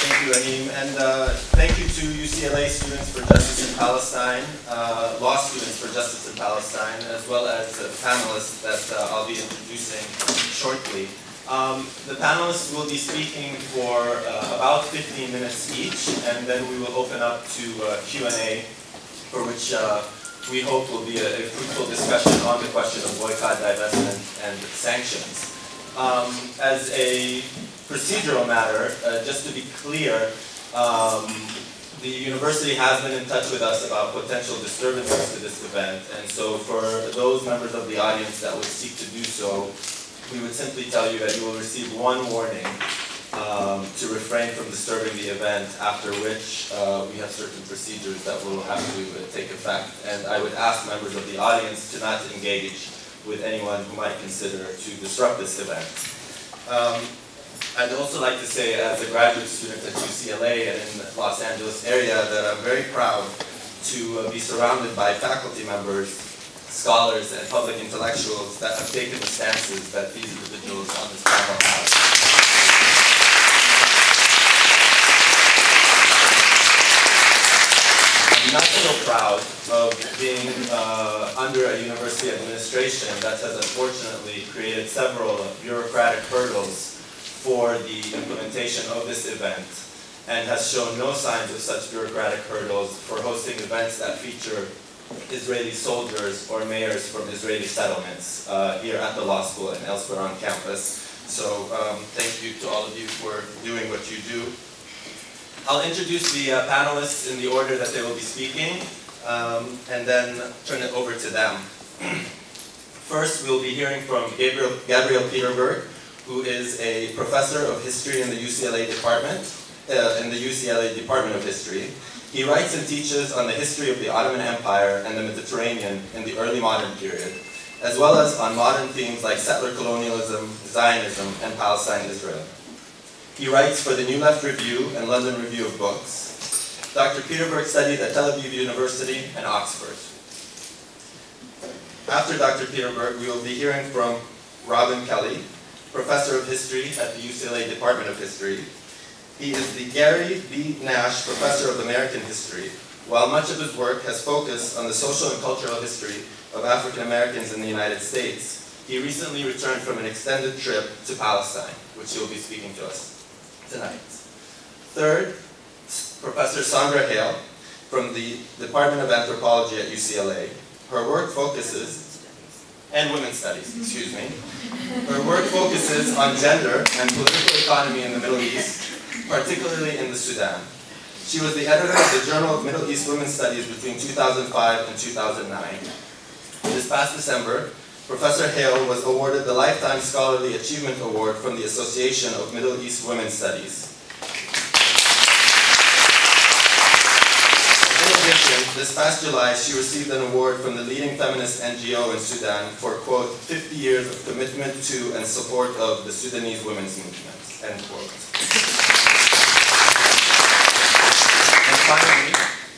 Thank you, Anim, and thank you to UCLA Students for Justice in Palestine, law students for Justice in Palestine, as well as panelists that I'll be introducing shortly. The panelists will be speaking for about 15 minutes each, and then we will open up to Q&A, for which we hope will be a fruitful discussion on the question of boycott, divestment, and sanctions. As a procedural matter, just to be clear, the university has been in touch with us about potential disturbances to this event, and so for those members of the audience that would seek to do so, we would simply tell you that you will receive one warning to refrain from disturbing the event, after which we have certain procedures that will have to take effect. And I would ask members of the audience to not engage with anyone who might consider to disrupt this event. I'd also like to say, as a graduate student at UCLA and in the Los Angeles area, that I'm very proud to be surrounded by faculty members, scholars, and public intellectuals that have taken the stances that these individuals on this panel have. I'm not so proud of being under a university administration that has unfortunately created several bureaucratic hurdles for the implementation of this event, and has shown no signs of such bureaucratic hurdles for hosting events that feature Israeli soldiers or mayors from Israeli settlements here at the law school and elsewhere on campus. So thank you to all of you for doing what you do. I'll introduce the panelists in the order that they will be speaking, and then turn it over to them. First, we'll be hearing from Gabriel Piterberg, who is a professor of history in the UCLA Department of History. He writes and teaches on the history of the Ottoman Empire and the Mediterranean in the early modern period, as well as on modern themes like settler colonialism, Zionism, and Palestine-Israel. He writes for the New Left Review and London Review of Books. Dr. Piterberg studied at Tel Aviv University and Oxford. After Dr. Piterberg, we will be hearing from Kelley, professor of history at the UCLA Department of History. He is the Gary B. Nash Professor of American History. While much of his work has focused on the social and cultural history of African Americans in the United States, he recently returned from an extended trip to Palestine, which he will be speaking to us tonight. Third, Professor Sondra Hale from the Department of Anthropology at UCLA. Her work focuses, and women's studies, excuse me. Her work focuses on gender and political economy in the Middle East, particularly in the Sudan. She was the editor of the Journal of Middle East Women's Studies between 2005 and 2009. This past December, Professor Hale was awarded the Lifetime Scholarly Achievement Award from the Association of Middle East Women's Studies. In addition, this past July, she received an award from the leading feminist NGO in Sudan for, quote, 50 years of commitment to and support of the Sudanese women's movement, end quote. And finally,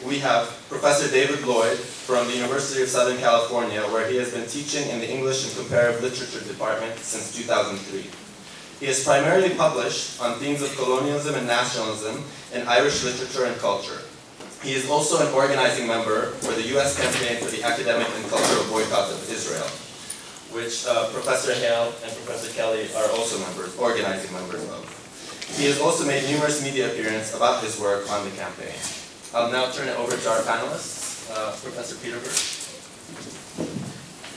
we have Professor David Lloyd from the University of Southern California, where he has been teaching in the English and Comparative Literature Department since 2003. He has primarily published on themes of colonialism and nationalism in Irish literature and culture. He is also an organizing member for the U.S. campaign for the academic and cultural boycott of Israel, which Professor Hale and Professor Kelley are also organizing members of. He has also made numerous media appearances about his work on the campaign. I'll now turn it over to our panelists. Professor Piterberg.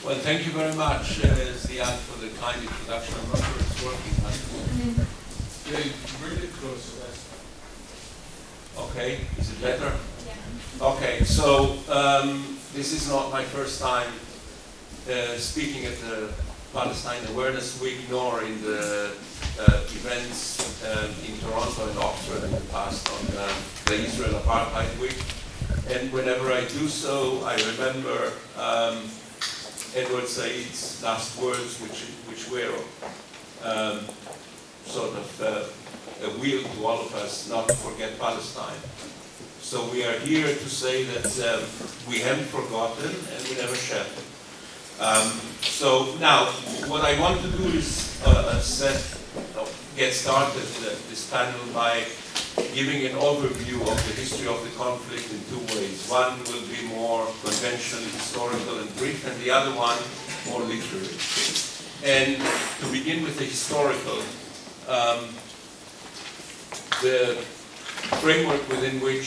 Well, thank you very much, Ziad, for the kind introduction. I'm not sure it's working. Really close. Okay, is it better? Yeah. Okay, so this is not my first time speaking at the Palestine Awareness Week, nor in the events in Toronto and Oxford in the past on the Israel Apartheid Week. And whenever I do so, I remember Edward Said's last words, which were sort of a wheel to all of us not to forget Palestine. So we are here to say that we haven't forgotten and we never shall. So now, what I want to do is get started this panel by giving an overview of the history of the conflict in two ways. One will be more conventionally historical and brief, and the other one more literary. And to begin with the historical, the framework within which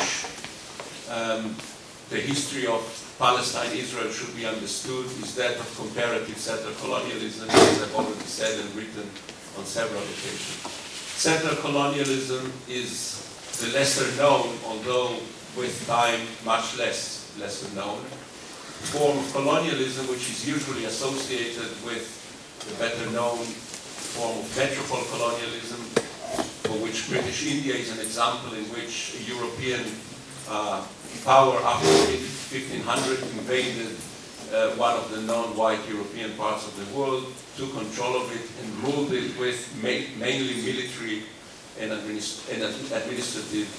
the history of Palestine-Israel should be understood is that of comparative settler colonialism, as I've already said and written on several occasions. Settler colonialism is the lesser known, although with time much lesser known, form of colonialism which is usually associated with the better known form of metropole colonialism, for which British India is an example in which a European power after 1500 invaded one of the non-white European parts of the world, took control of it and ruled it with mainly military and administrative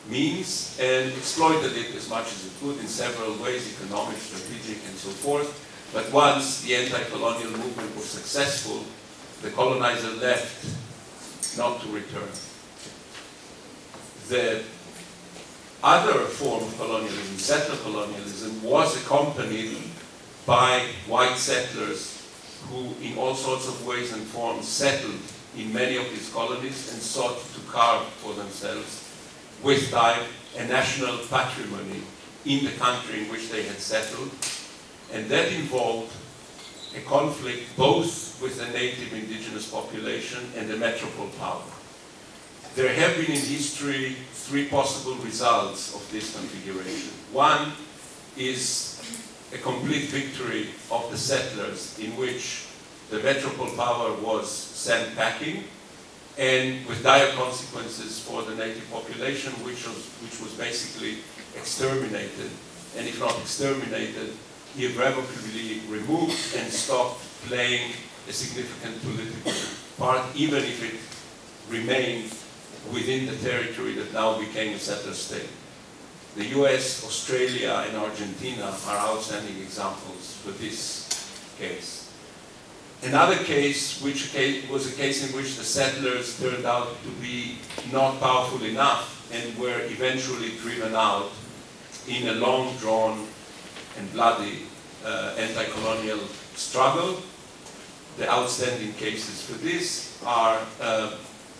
means, and exploited it as much as it could in several ways, economic, strategic, and so forth. But once the anti-colonial movement was successful, the colonizer left not to return. The other form of colonialism, settler colonialism, was accompanied by white settlers who in all sorts of ways and forms settled in many of these colonies and sought to carve for themselves, with time, a national patrimony in the country in which they had settled. And that involved a conflict both with the native indigenous population and the metropole power. There have been in history three possible results of this configuration. One is a complete victory of the settlers, in which the metropole power was sent packing, and with dire consequences for the native population, which was basically exterminated, and if not exterminated, irrevocably removed and stopped playing a significant political part, even if it remained within the territory that now became a settler state. The US, Australia, and Argentina are outstanding examples for this case. Another case, which was a case in which the settlers turned out to be not powerful enough and were eventually driven out in a long-drawn and bloody anti-colonial struggle. The outstanding cases for this are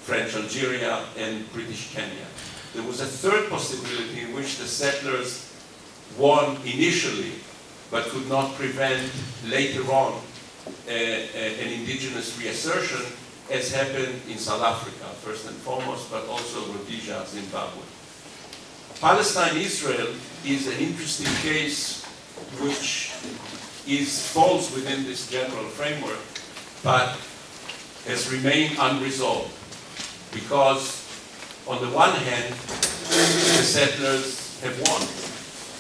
French Algeria and British Kenya. There was a third possibility in which the settlers won initially, but could not prevent later on an indigenous reassertion, as happened in South Africa, first and foremost, but also Rhodesia, Zimbabwe. Palestine-Israel is an interesting case which falls within this general framework, but has remained unresolved. Because on the one hand, the settlers have won,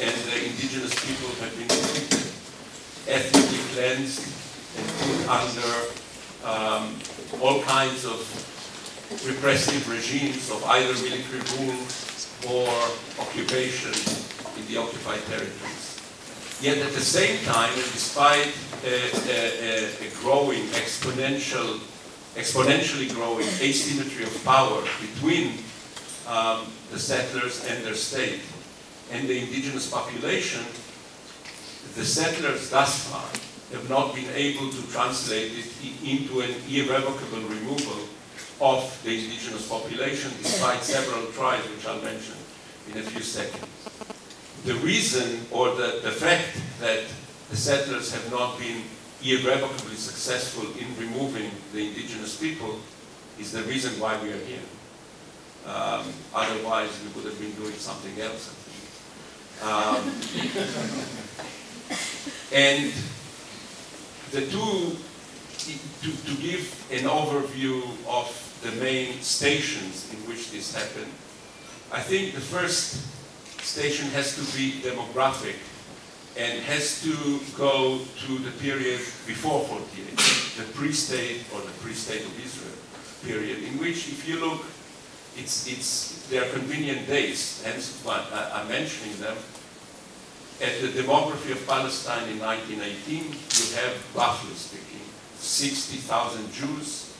and the indigenous people have been defeated, ethnically cleansed, and put under all kinds of repressive regimes of either military rule or occupation in the occupied territories. Yet at the same time, and despite a growing, exponentially growing asymmetry of power between the settlers and their state and the indigenous population, the settlers thus far have not been able to translate it into an irrevocable removal of the indigenous population, despite several tries, which I'll mention in a few seconds. The reason, or the fact that the settlers have not been irrevocably successful in removing the indigenous people is the reason why we are here. Otherwise, we would have been doing something else, I think. And the two, to give an overview of the main stations in which this happened, I think the first station has to be demographic and has to go to the period before 48, the pre-state or the pre-state of Israel period, in which, if you look, they are convenient dates, hence I'm mentioning them. At the demography of Palestine in 1918, you have, roughly speaking, 60,000 Jews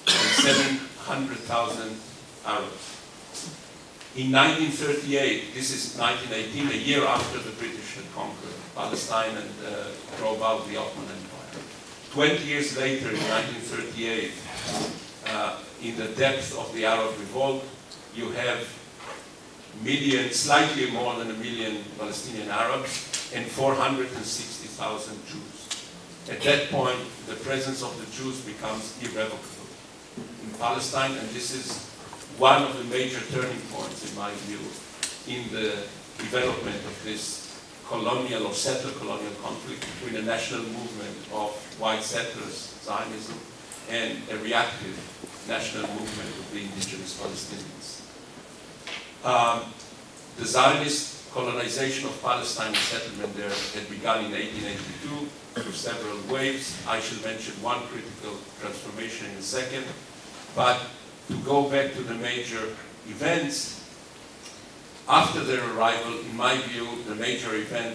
and 700,000 Arabs. In 1938, this is 1918, a year after the British had conquered Palestine and drove out the Ottoman Empire. 20 years later, in 1938, in the depth of the Arab revolt, you have slightly more than 1 million Palestinian Arabs and 460,000 Jews. At that point, the presence of the Jews becomes irrevocable in Palestine, and this is one of the major turning points, in my view, in the development of this colonial or settler-colonial conflict between a national movement of white settlers, Zionism, and a reactive national movement of the indigenous Palestinians. The Zionist colonization of Palestine and settlement there had begun in 1882 through several waves. I shall mention one critical transformation in a second. But to go back to the major events, after their arrival, in my view, the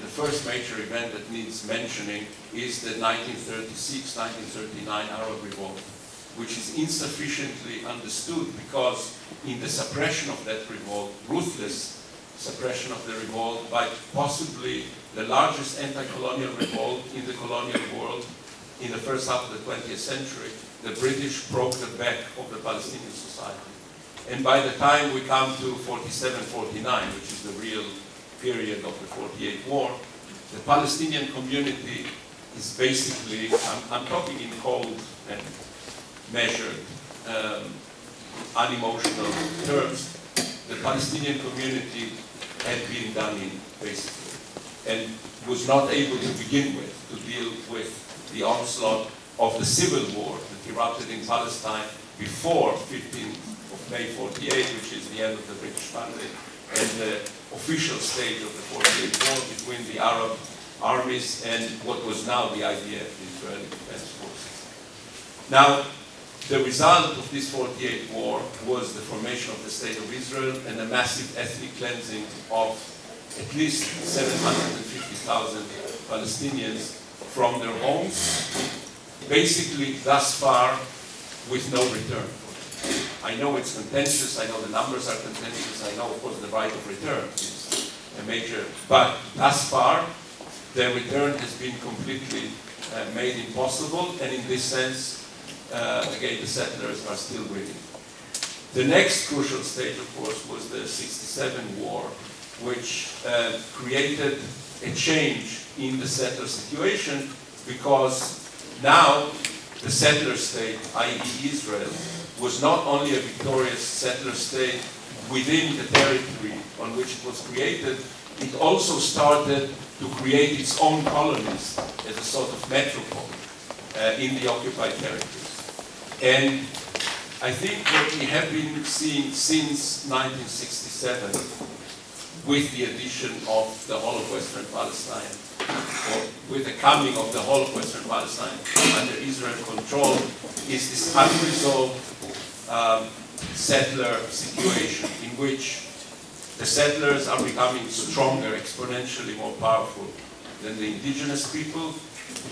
first major event that needs mentioning is the 1936-1939 Arab Revolt, which is insufficiently understood because in the suppression of that revolt, ruthless suppression of the revolt by possibly the largest anti-colonial revolt in the colonial world in the first half of the 20th century, the British broke the back of the Palestinian society. And by the time we come to 47-49, which is the real period of the 48 war, the Palestinian community is basically, I'm talking in cold and measured, unemotional terms, the Palestinian community had been done in, basically, and was not able to begin with to deal with the onslaught of the civil war that erupted in Palestine before 15th of May 48, which is the end of the British mandate, and the official stage of the 48 war between the Arab armies and what was now the IDF, the Israeli Defense Forces. Now, the result of this 48 war was the formation of the State of Israel and a massive ethnic cleansing of at least 750,000 Palestinians from their homes, basically thus far with no return. I know it's contentious, I know the numbers are contentious, I know of course the right of return is a major, but thus far the return has been completely made impossible, and in this sense, again, the settlers are still winning. The next crucial stage, of course, was the 67 war, which created a change in the settler situation, because now the settler state, i.e. Israel, was not only a victorious settler state within the territory on which it was created, it also started to create its own colonies as a sort of metropole in the occupied territories. And I think what we have been seeing since 1967, with the addition of the whole of Western Palestine, or with the coming of the whole of Western Palestine under Israel control, is this unresolved settler situation in which the settlers are becoming stronger, exponentially more powerful than the indigenous people,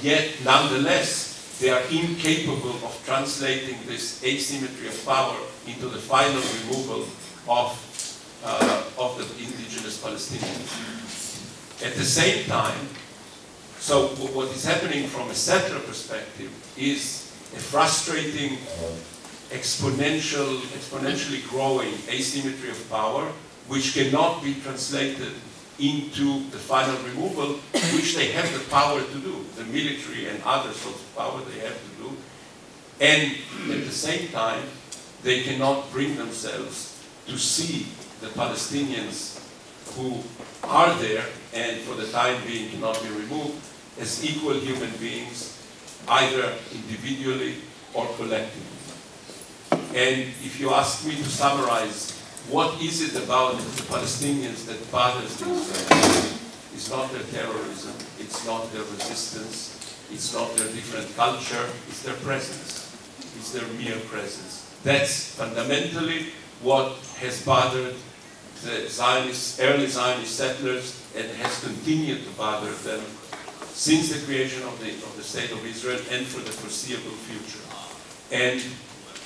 yet nonetheless they are incapable of translating this asymmetry of power into the final removal of the indigenous Palestinians. At the same time, so what is happening from a settler perspective is a frustrating, exponentially growing asymmetry of power, which cannot be translated into the final removal, which they have the power to do, the military and other sorts of power they have to do. And at the same time, they cannot bring themselves to see the Palestinians who are there and for the time being cannot be removed as equal human beings, either individually or collectively. And if you ask me to summarize, what is it about the Palestinians that bothers the Israelis? It's not their terrorism, it's not their resistance, it's not their different culture, it's their presence. It's their mere presence. That's fundamentally what has bothered the Zionists, early Zionist settlers, and has continued to bother them since the creation of the State of Israel and for the foreseeable future. And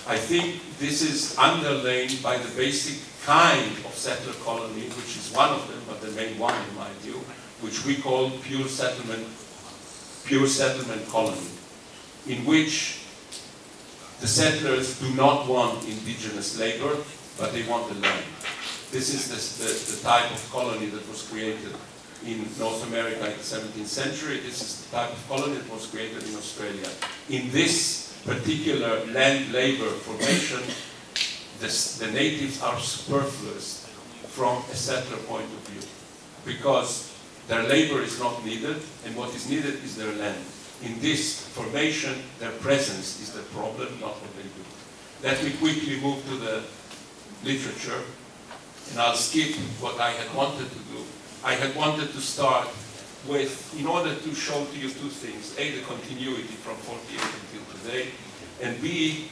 I think this is underlain by the basic kind of settler colony, which is one of them, but the main one in my view, which we call pure settlement colony, in which the settlers do not want indigenous labor, but they want the land. This is the type of colony that was created in North America in the 17th century. This is the type of colony that was created in Australia. In this particular land labor formation, the natives are superfluous from a settler point of view, because their labor is not needed, and what is needed is their land. In this formation, their presence is the problem, not what they do. Let me quickly move to the literature, and I'll skip what I had wanted to do. I had wanted to start with, in order to show to you two things: A, the continuity from 48 until today, and B,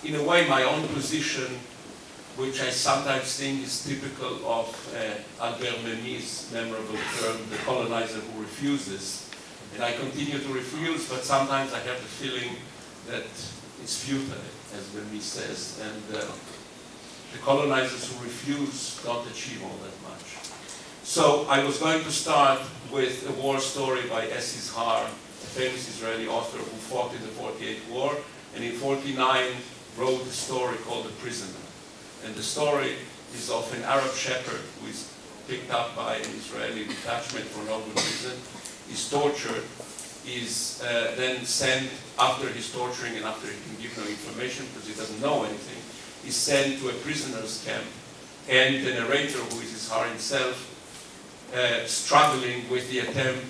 in a way, my own position, which I sometimes think is typical of Albert Memmi's memorable term, the colonizer who refuses. And I continue to refuse, but sometimes I have the feeling that it's futile, as Memmi says, and the colonizers who refuse don't achieve all that much. So I was going to start with a war story by S. Izhar, a famous Israeli author who fought in the 48 war, and in 49 wrote a story called The Prisoner. And the story is of an Arab shepherd who is picked up by an Israeli detachment for no good reason, is tortured, is then sent, after his torturing and after he can give no information because he doesn't know anything, is sent to a prisoner's camp. And the narrator, who is Izhar himself, struggling with the attempt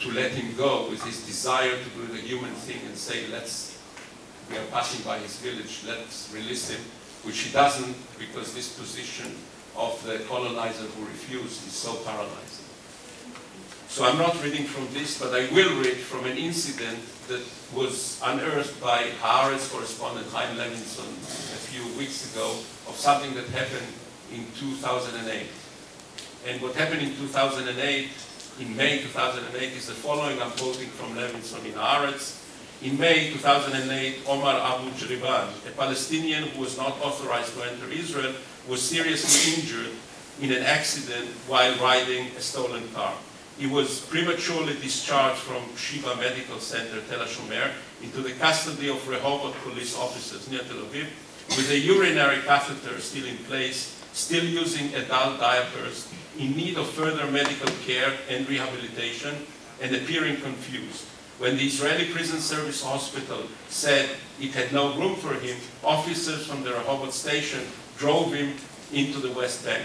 to let him go, with his desire to do the human thing and say, we are passing by his village, let's release him, which he doesn't, because this position of the colonizer who refused is so paralyzing. So I'm not reading from this, but I will read from an incident that was unearthed by Haaretz correspondent Chaim Levinson a few weeks ago, of something that happened in 2008. And what happened in 2008, in May 2008, is the following. I'm quoting from Levinson in Haaretz. In May 2008, Omar Abu Jriban, a Palestinian who was not authorized to enter Israel, was seriously injured in an accident while riding a stolen car. He was prematurely discharged from Shiva Medical Center, Tel HaShomer, into the custody of Rehovot police officers near Tel Aviv, with a urinary catheter still in place, still using adult diapers, in need of further medical care and rehabilitation, and appearing confused. When the Israeli Prison Service Hospital said it had no room for him, officers from the Rehovot station drove him into the West Bank.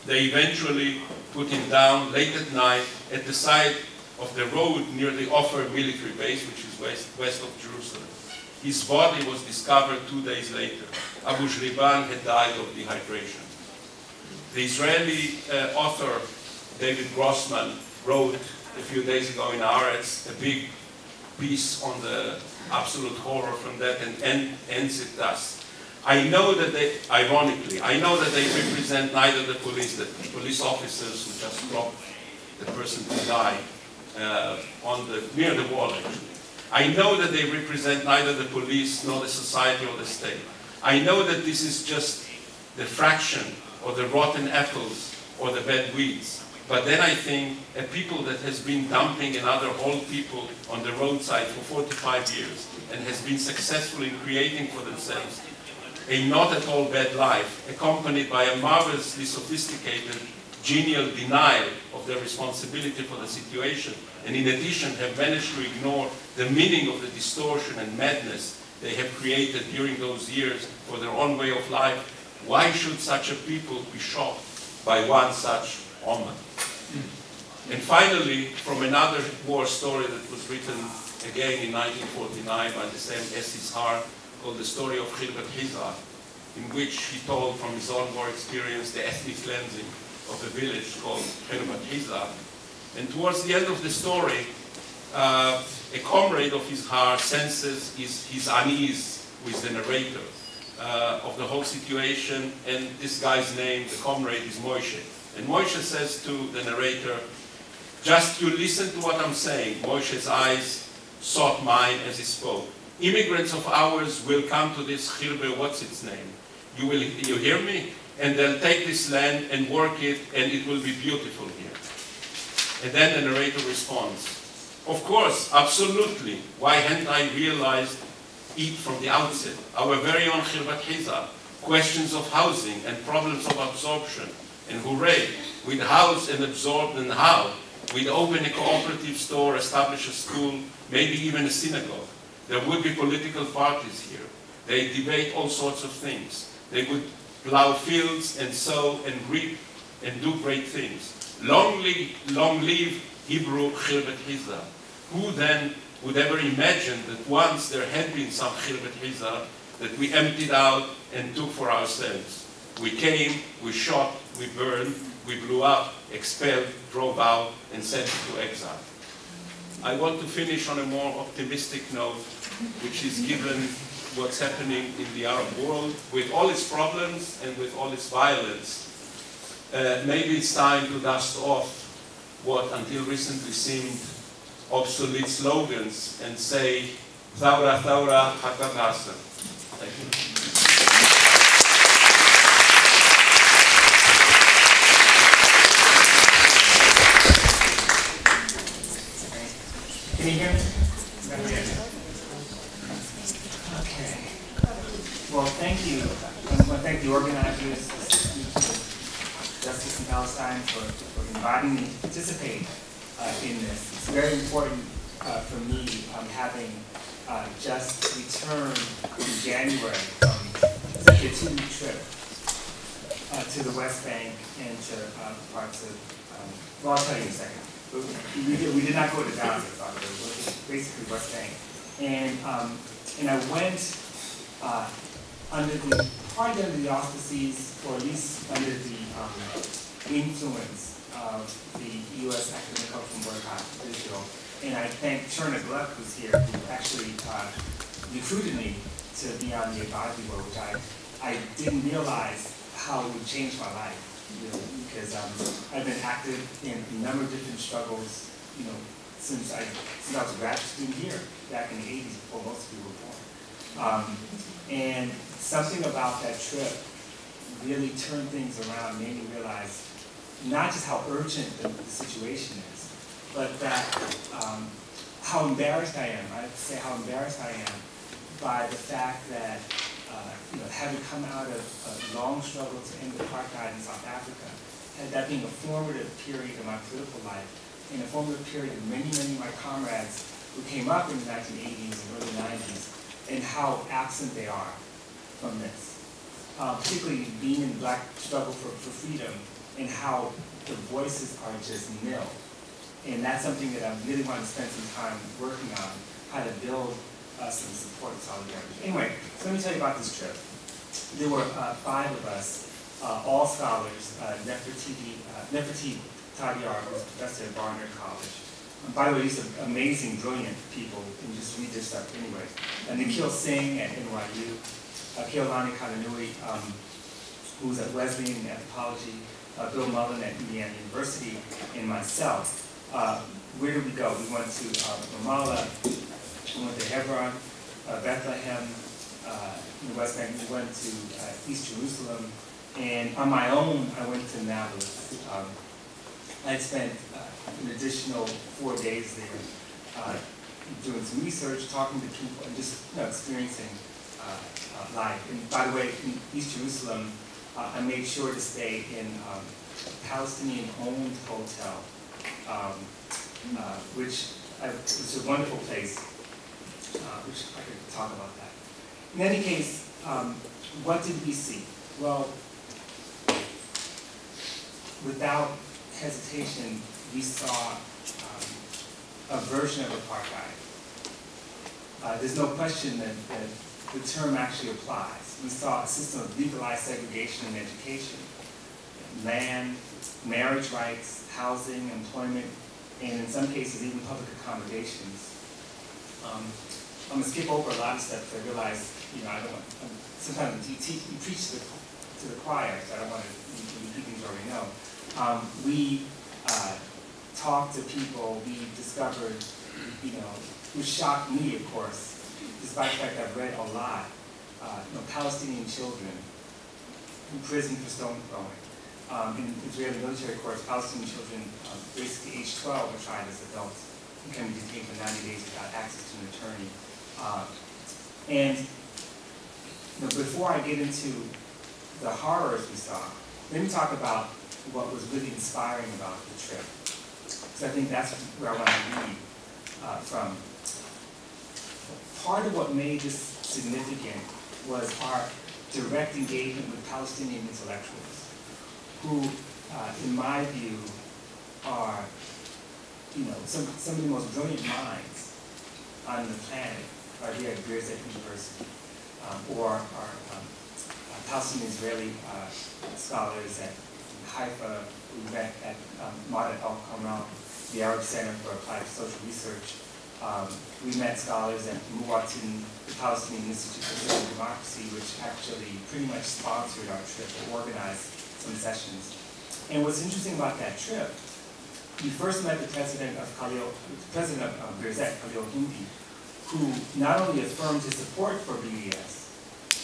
They eventually put him down late at night at the side of the road near the Ofer military base, which is west of Jerusalem. His body was discovered 2 days later. Abu Jriban had died of dehydration. The Israeli author, David Grossman, wrote a few days ago in Haaretz a big piece on the absolute horror from that, and ends it thus. I know that they, ironically, I know that they represent neither the police officers who just dropped the person who died near the wall, actually. I know that they represent neither the police nor the society or the state. I know that this is just the fraction or the rotten apples or the bad weeds. But then I think a people that has been dumping another whole people on the roadside for 45 years and has been successful in creating for themselves a not at all bad life, accompanied by a marvelously sophisticated, genial denial of their responsibility for the situation, and in addition have managed to ignore the meaning of the distortion and madness they have created during those years for their own way of life. Why should such a people be shocked by one such omen? And finally, from another war story that was written again in 1949 by the same S. Izhar, called The Story of Khilbat Hizra, in which he told from his own war experience the ethnic cleansing of a village called Khilbat Hizra. And towards the end of the story, a comrade of Izhar senses his unease with the narrator of the whole situation, and this guy's name, the comrade, is Moshe. And Moshe says to the narrator, just you listen to what I'm saying. Moshe's eyes sought mine as he spoke. Immigrants of ours will come to this Khilbe, what's its name? You hear me? and they'll take this land and work it, and it will be beautiful here. And then the narrator responds, of course, absolutely. Why hadn't I realized it from the outset? Our very own Khirbat Hiza, questions of housing and problems of absorption. And hooray, we'd house and absorb and how? We'd open a cooperative store, establish a school, maybe even a synagogue. There would be political parties here. They debate all sorts of things. They would plow fields and sow and reap and do great things. Long live Hebrew Khirbat Hiza. Who then would ever imagine that once there had been some Khirbat Hiza that we emptied out and took for ourselves? We came, we shot, we burned, we blew up, expelled, drove out, and sent into exile. I want to finish on a more optimistic note, which is given what's happening in the Arab world, with all its problems and with all its violence. Maybe it's time to dust off what until recently seemed obsolete slogans and say, Thawra, Thawra, Hatta Tasa. Thank you. Can you hear me? Okay. Well, thank you. I want to thank the organizers, Justice in Palestine, for inviting me to participate in this. It's very important for me having just returned in January from essentially a 2-week trip to the West Bank and to parts of, well, I'll tell you in a second. We did not go to Gaza, it was basically West Bank. And I went partly under the auspices, or at least under the influence of the U.S. academic help from Boycott Israel. And I thank Cherna Gluck, who's here, who actually recruited me to be on the advisory board, which I didn't realize how it would change my life, really, because I've been active in a number of different struggles, since I was a graduate student here back in the 80s, before most of you were born. And something about that trip really turned things around, made me realize not just how urgent the situation is, but that how embarrassed I am. I have to say how embarrassed I am by the fact that having come out of a long struggle to end apartheid in South Africa, that being a formative period of my political life, and a formative period of many, many of my comrades who came up in the 1980s and early 90s, and how absent they are from this. Particularly being in the Black struggle for freedom, and how the voices are just nil. And that's something that I really want to spend some time working on, how to build some support and solidarity. Anyway, so let me tell you about this trip. There were 5 of us, all scholars. Nefertiti Tadiar was a professor at Barnard College. By the way, these are amazing, brilliant people. You can just read their stuff anyway. Nikhil Singh at NYU, Keolani Kananui, who's at Wesleyan in anthropology, Bill Mullen at Indiana University, and myself. Where did we go? We went to Ramallah, we went to Hebron, Bethlehem, in the West Bank. We went to East Jerusalem, and on my own, I went to Nablus. I spent an additional 4 days there, doing some research, talking to people, and just experiencing life. And by the way, in East Jerusalem, I made sure to stay in a Palestinian-owned hotel, which was a wonderful place, which I could talk about that. In any case, what did we see? Well, without hesitation, we saw a version of apartheid. There's no question that the term actually applies. We saw a system of legalized segregation in education, land, marriage rights, housing, employment, and in some cases even public accommodations. I'm going to skip over a lot of stuff because I realize, I don't want, sometimes you preach to the choir, so I don't want to repeat things you already know. We talked to people, we discovered, which shocked me, of course, despite the fact I've read a lot, Palestinian children imprisoned for stone throwing. In Israeli military courts, Palestinian children, basically age 12, are tried as adults and can be detained for 90 days without access to an attorney. And before I get into the horrors we saw, let me talk about what was really inspiring about the trip. Because I think that's where I want to lead from. Part of what made this significant was our direct engagement with Palestinian intellectuals, who, in my view, are, some of the most brilliant minds on the planet are here at Birzeit University, or are Palestinian Israeli scholars at Haifa. We met at Ma'at al-Kamal, the Arab Center for Applied Social Research. We met scholars at Muwatin, the Palestinian Institute for Civil Democracy, which actually pretty much sponsored our trip or organized some sessions. And what's interesting about that trip, we first met the president of Birzeit, Khalil Hindi, who not only affirmed his support for BDS,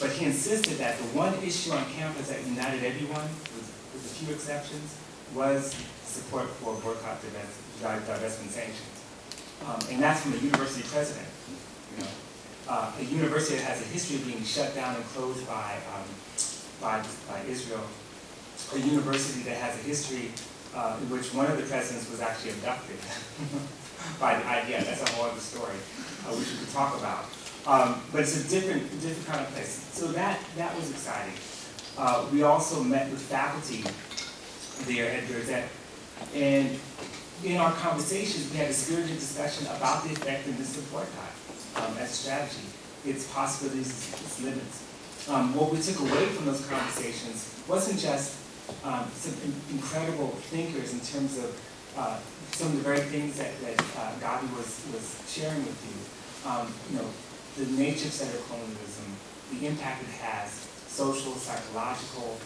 but he insisted that the one issue on campus that united everyone, with a few exceptions, was support for boycott, divestment, sanctions. And that's from a university president. A university that has a history of being shut down and closed by Israel. A university that has a history in which one of the presidents was actually abducted by the IDF. That's a whole other story, which we could talk about. But it's a different kind of place. So that was exciting. We also met with faculty there at Birzeit, and in our conversations, we had a spirited discussion about the effectiveness of boycott as a strategy, its possibilities, its limits. What we took away from those conversations wasn't just some incredible thinkers in terms of some of the very things that Gabi was sharing with you. The nature of settler colonialism, the impact it has, social, psychological,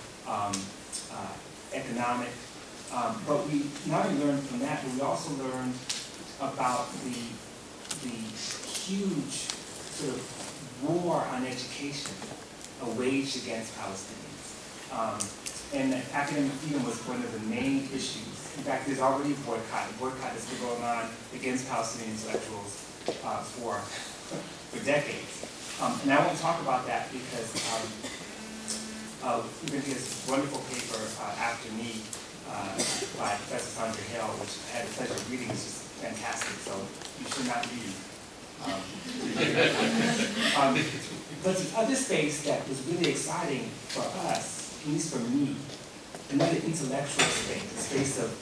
economic. But we not only learned from that, but we also learned about the huge sort of war on education waged against Palestinians. And academic freedom was one of the main issues. In fact, there's already a boycott. A boycott that's been going on against Palestinian intellectuals for decades. And I won't talk about that because even his wonderful paper after me by Professor Sondra Hale, which I had the pleasure of reading, is just fantastic, so you should not read. But the other space that was really exciting for us, at least for me, another intellectual space, a space of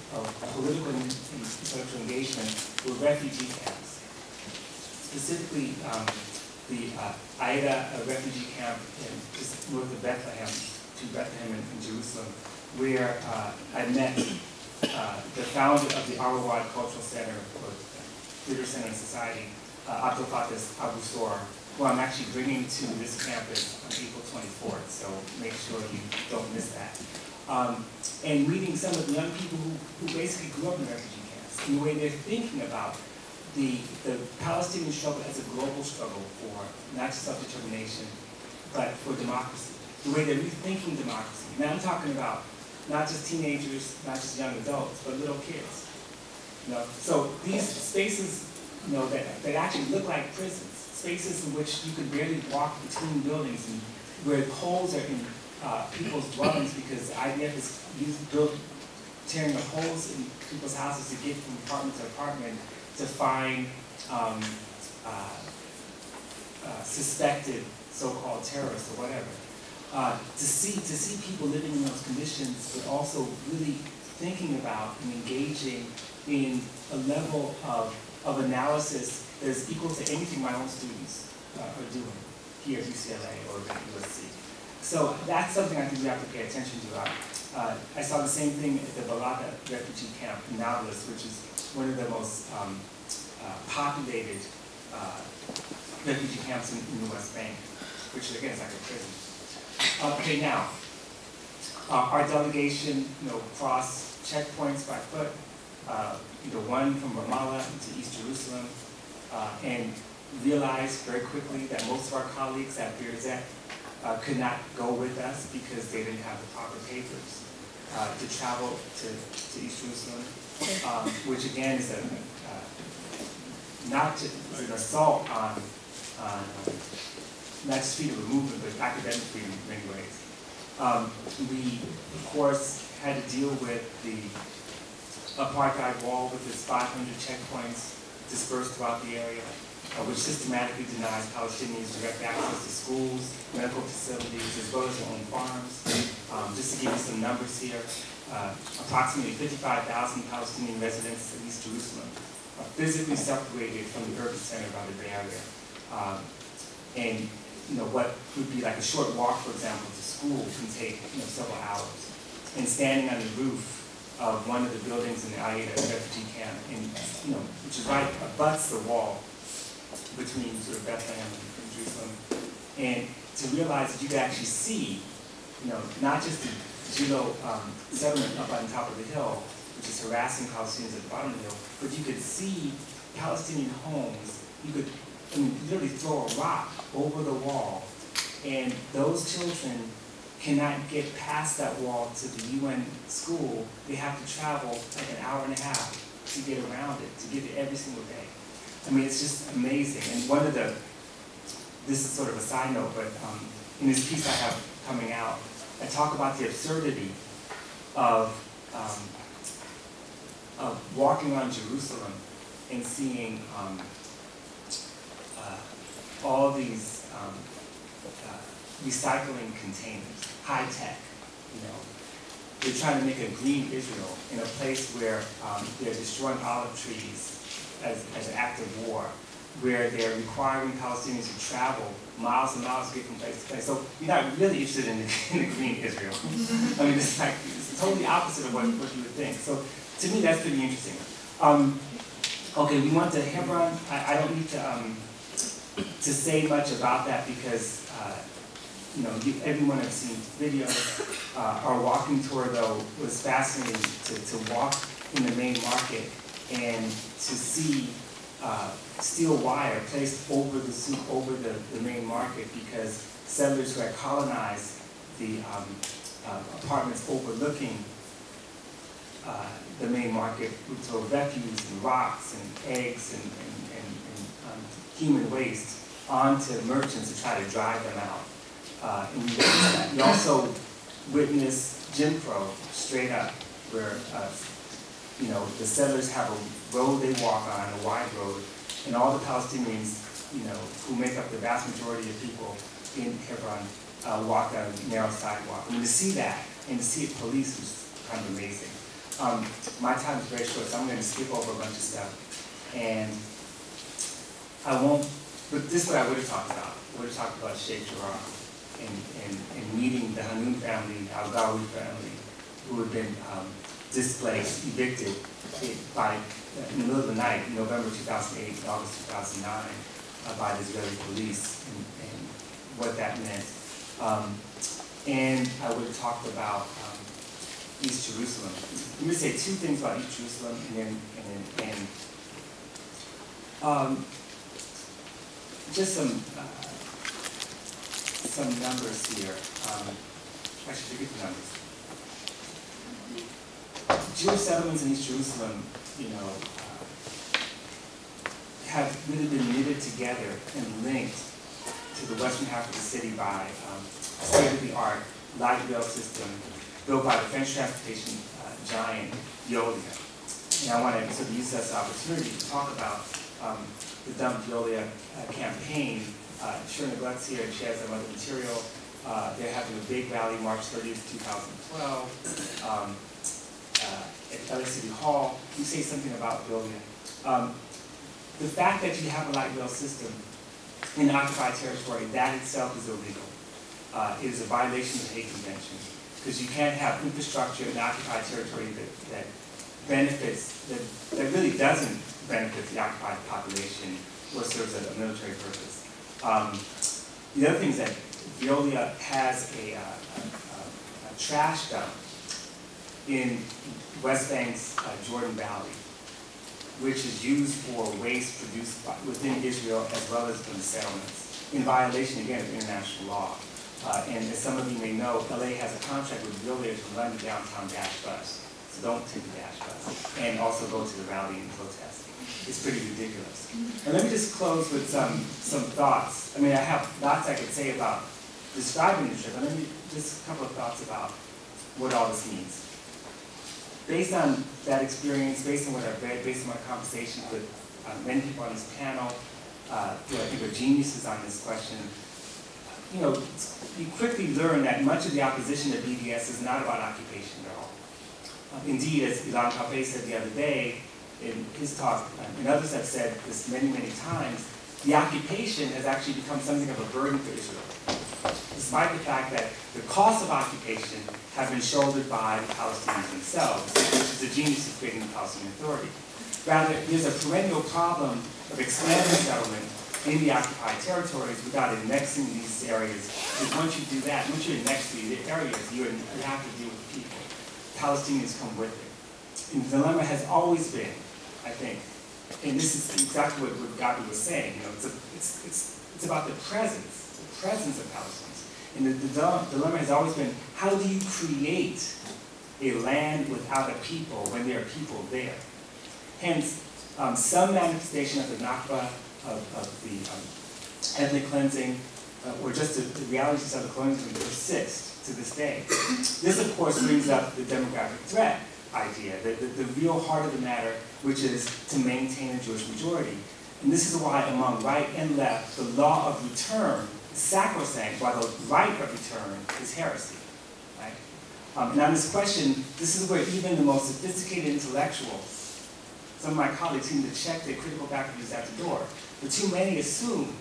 political and intellectual engagement, were refugee camps. Specifically, the Aida refugee camp just north of Bethlehem, to Bethlehem in Jerusalem, where I met the founder of the Arwad Cultural Center, or Theater Center and Society, Abdul Fattah Abu Sor, who I'm actually bringing to this campus on April 24th, so make sure you don't miss that. And meeting some of the young people who basically grew up in refugee camps, in the way they're thinking about the Palestinian struggle as a global struggle for not just self-determination, but for democracy. The way they're rethinking democracy. Now I'm talking about not just teenagers, not just young adults, but little kids. So these spaces, that actually look like prisons, spaces in which you could barely walk between buildings, and where holes are in people's dwellings because the IDF is tearing up holes in people's houses to get from apartment to apartment to find suspected so-called terrorists or whatever. To see people living in those conditions, but also really thinking about and engaging in a level of analysis that is equal to anything my own students are doing here at UCLA or at USC. So that's something I think we have to pay attention to. I saw the same thing at the Balata refugee camp in Nablus, which is one of the most populated refugee camps in the West Bank, which again is like a prison. Okay, now, our delegation, crossed checkpoints by foot, one from Ramallah to East Jerusalem, and realized very quickly that most of our colleagues at Birzeit could not go with us because they didn't have the proper papers to travel to East Jerusalem, which again is not just an assault on not just freedom of movement, but academic freedom in many ways. We, of course, had to deal with the apartheid wall with its 500 checkpoints dispersed throughout the area, which systematically denies Palestinians direct access to schools, medical facilities, as well as their own farms. Just to give you some numbers here, approximately 55,000 Palestinian residents in East Jerusalem are physically separated from the urban center by the Bay Area. And what would be like a short walk, for example, to school can take several hours. And standing on the roof of one of the buildings in the Aida refugee camp, and which is right abuts the wall between sort of Bethlehem and Jerusalem, and to realize that you could actually see, not just the Judo settlement up on top of the hill, which is harassing Palestinians at the bottom of the hill, but you could see Palestinian homes. You could literally throw a rock over the wall, and those children cannot get past that wall to the UN school. They have to travel like an hour and a half to get around it, to get it every single day. It's just amazing. And this is sort of a side note, but in this piece I have coming out, I talk about the absurdity of walking on Jerusalem and seeing all these recycling containers, high tech. They're trying to make a green Israel in a place where they're destroying olive trees as an act of war, where they're requiring Palestinians to travel miles and miles to get from place to place. So you're not really interested in the green Israel. It's totally opposite of what you would think. So to me, that's pretty interesting. Okay, we went to Hebron. I don't need to say much about that because everyone has seen videos. Our walking tour, though, was fascinating to walk in the main market and to see steel wire placed over the main market because settlers who had colonized the apartments overlooking the main market would throw refuse and rocks and eggs and human waste onto merchants to try to drive them out. And we witnessed that. We also witnessed Jim Crow straight up, where the settlers have a road they walk on, a wide road, and all the Palestinians, who make up the vast majority of people in Hebron, walk on a narrow sidewalk. To see that and to see it policed was kind of amazing. My time is very short, so I'm going to skip over a bunch of stuff, and I won't. But this is what I would have talked about. I would have talked about Sheikh Jarrah and meeting the Hanun family, Al-Gawi family, who had been displaced, evicted in the middle of the night, November 2008, August 2009, by the Israeli police, and what that meant. And I would have talked about East Jerusalem. Let me say two things about East Jerusalem, and just some numbers here. Actually, forget the numbers. Jewish settlements in East Jerusalem, have really been knitted together and linked to the western half of the city by a state-of-the-art light rail system built by the French transportation giant Veolia. And I want to sort of use this opportunity to talk about the Dump Veolia campaign. Shirna Gluck's here, and she has some other material. They're having a big rally March 30th, 2012 at LA City Hall. You say something about Veolia. The fact that you have a light rail system in occupied territory, that itself is illegal. It is a violation of the Hague Convention, because you can't have infrastructure in occupied territory that benefits, that really doesn't benefit the occupied population or serves a military purpose. The other thing is that Veolia has a trash dump in West Bank's Jordan Valley, which is used for waste produced within Israel as well as in the settlements, in violation, again, of international law. And as some of you may know, LA has a contract with Lloyd to run the downtown dash bus. So don't take the dash bus. And also go to the rally and protest. It's pretty ridiculous. And let me just close with some thoughts. I mean, I have lots I could say about describing the trip, but let me just a couple of thoughts about what all this means. Based on that experience, based on what I've read, based on my conversations with many people on this panel, who I think are geniuses on this question, you know, you quickly learn that much of the opposition to BDS is not about occupation at all. Indeed, as Ilan Pape said the other day in his talk, and others have said this many, many times, the occupation has actually become something of a burden for Israel, despite the fact that the cost of occupation has been shouldered by the Palestinians themselves, which is the genius of creating the Palestinian Authority. Rather, there's a perennial problem of expanding settlement in the occupied territories without annexing these areas. Because once you do that, once you annex the areas, you have to deal with the people. Palestinians come with it. And the dilemma has always been, I think, and this is exactly what Gabriel was saying, you know, it's about the presence of Palestinians. And the dilemma has always been, how do you create a land without a people when there are people there? Hence, some manifestation of the Nakba, of the ethnic cleansing, or just the realities of the colonialism persist to this day. This, of course, brings up the demographic threat idea, the real heart of the matter, which is to maintain a Jewish majority. And this is why, among right and left, the law of return is sacrosanct, while the right of return is heresy. Right? And on this question, this is where even the most sophisticated intellectuals, some of my colleagues seem to check their critical faculties at the door. But too many assume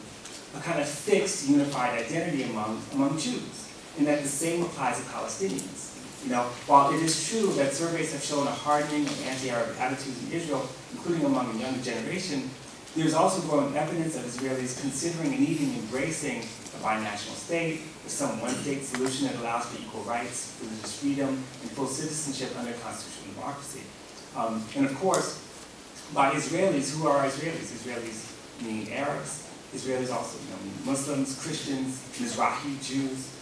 a kind of fixed, unified identity among Jews, and that the same applies to Palestinians. You know, while it is true that surveys have shown a hardening of anti-Arab attitudes in Israel, including among the younger generation, there's also growing evidence of Israelis considering and even embracing a binational state, or some one-state solution that allows for equal rights, religious freedom, and full citizenship under constitutional democracy. And of course, by Israelis, who are Israelis? Israelis mean Arabs. Israelis also mean Muslims, Christians, Mizrahi Jews,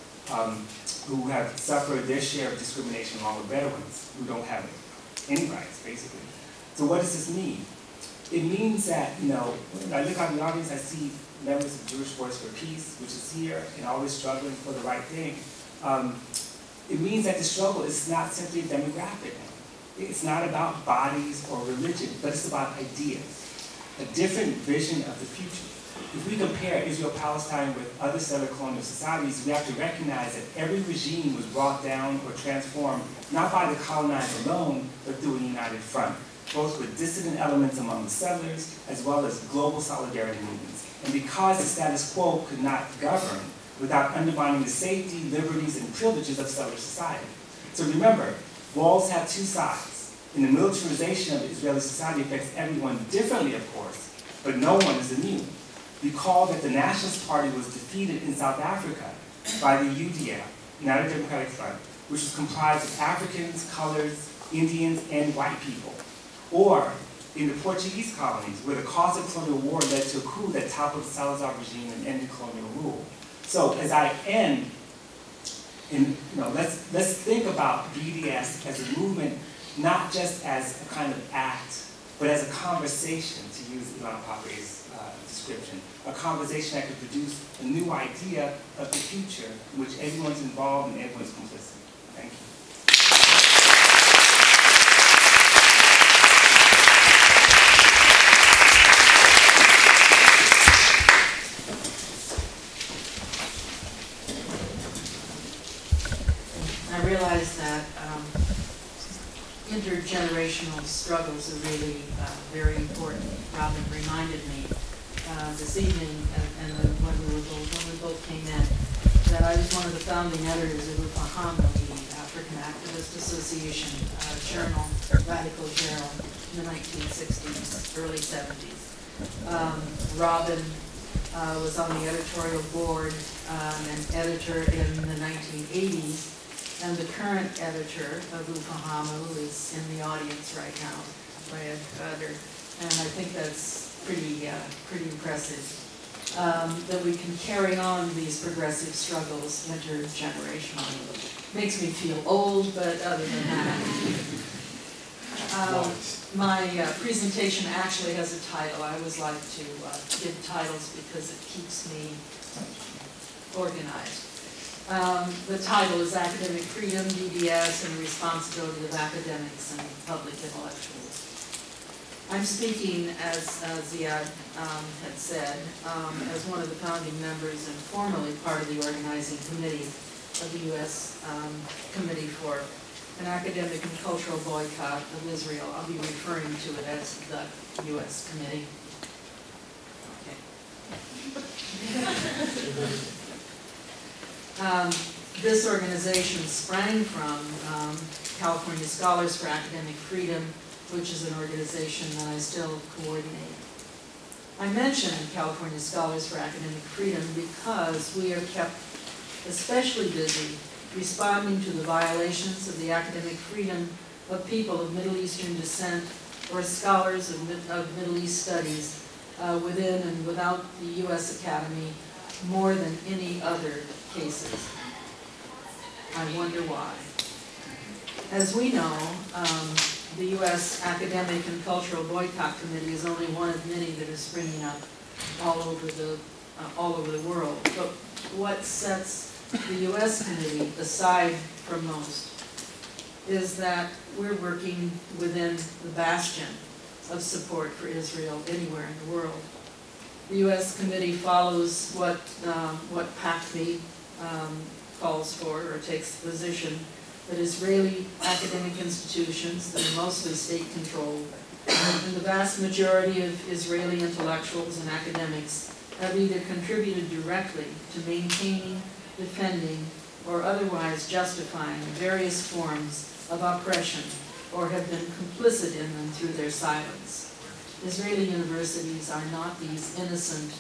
who have suffered their share of discrimination along with Bedouins, who don't have any rights, basically. So what does this mean? It means that, you know, when I look out the audience, I see members of Jewish Voice for Peace, which is here, and always struggling for the right thing. It means that the struggle is not simply demographic. It's not about bodies or religion, but it's about ideas, a different vision of the future. If we compare Israel-Palestine with other settler colonial societies, we have to recognize that every regime was brought down or transformed not by the colonized alone, but through a united front, both with dissident elements among the settlers, as well as global solidarity movements. And because the status quo could not govern without undermining the safety, liberties, and privileges of settler society. So remember, walls have two sides, and the militarization of Israeli society affects everyone differently, of course, but no one is immune. Recall that the Nationalist Party was defeated in South Africa by the UDF, United Democratic Front, which was comprised of Africans, colors, Indians, and white people. Or in the Portuguese colonies, where the cost of colonial war led to a coup that toppled the Salazar regime and ended colonial rule. So as I end, let's think about BDS as a movement, not just as a kind of act, but as a conversation, to use Ilan Pape's description, a conversation that could produce a new idea of the future in which everyone's involved and everyone's complicit. Thank you. I realize that intergenerational struggles are really very important. Robin reminded me this evening, and when we both came in, that I was one of the founding editors of UFAHAMA, the African Activist Association journal, radical journal, in the 1960s, early 70s. Robin was on the editorial board and editor in the 1980s. And the current editor of UFAHAMA, who is in the audience right now, Lloyd. And I think that's pretty impressive. that we can carry on these progressive struggles intergenerationally. Makes me feel old, but other than that. My presentation actually has a title. I always like to give titles because it keeps me organized. The title is Academic Freedom, DDS, and the Responsibility of Academics and Public Intellectuals. I'm speaking, as Ziad had said, as one of the founding members and formerly part of the organizing committee of the U.S. Committee for an Academic and Cultural Boycott of Israel. I'll be referring to it as the U.S. Committee. Okay. This organization sprang from California Scholars for Academic Freedom, which is an organization that I still coordinate. I mention California Scholars for Academic Freedom because we are kept especially busy responding to the violations of the academic freedom of people of Middle Eastern descent or scholars of Middle East studies within and without the U.S. Academy more than any other cases. I wonder why. As we know, the U.S. Academic and Cultural Boycott Committee is only one of many that are springing up all over the world. But what sets the U.S. committee aside from most is that we're working within the bastion of support for Israel anywhere in the world. The U.S. committee follows what PACB calls for, or takes the position that Israeli academic institutions that are mostly state-controlled, and the vast majority of Israeli intellectuals and academics have either contributed directly to maintaining, defending, or otherwise justifying various forms of oppression, or have been complicit in them through their silence. Israeli universities are not these innocent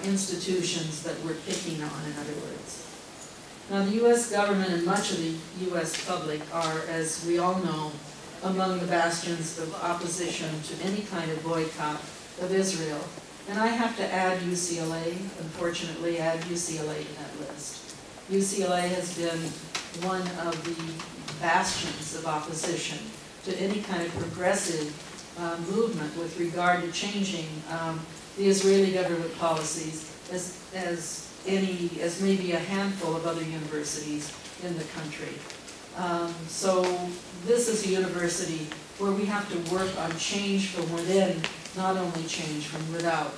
institutions that we're picking on, in other words. Now, the U.S. government and much of the U.S. public are, as we all know, among the bastions of opposition to any kind of boycott of Israel. And I have to add UCLA, unfortunately, add UCLA to that list. UCLA has been one of the bastions of opposition to any kind of progressive movement with regard to changing the Israeli government policies as maybe a handful of other universities in the country. So this is a university where we have to work on change from within, not only change from without.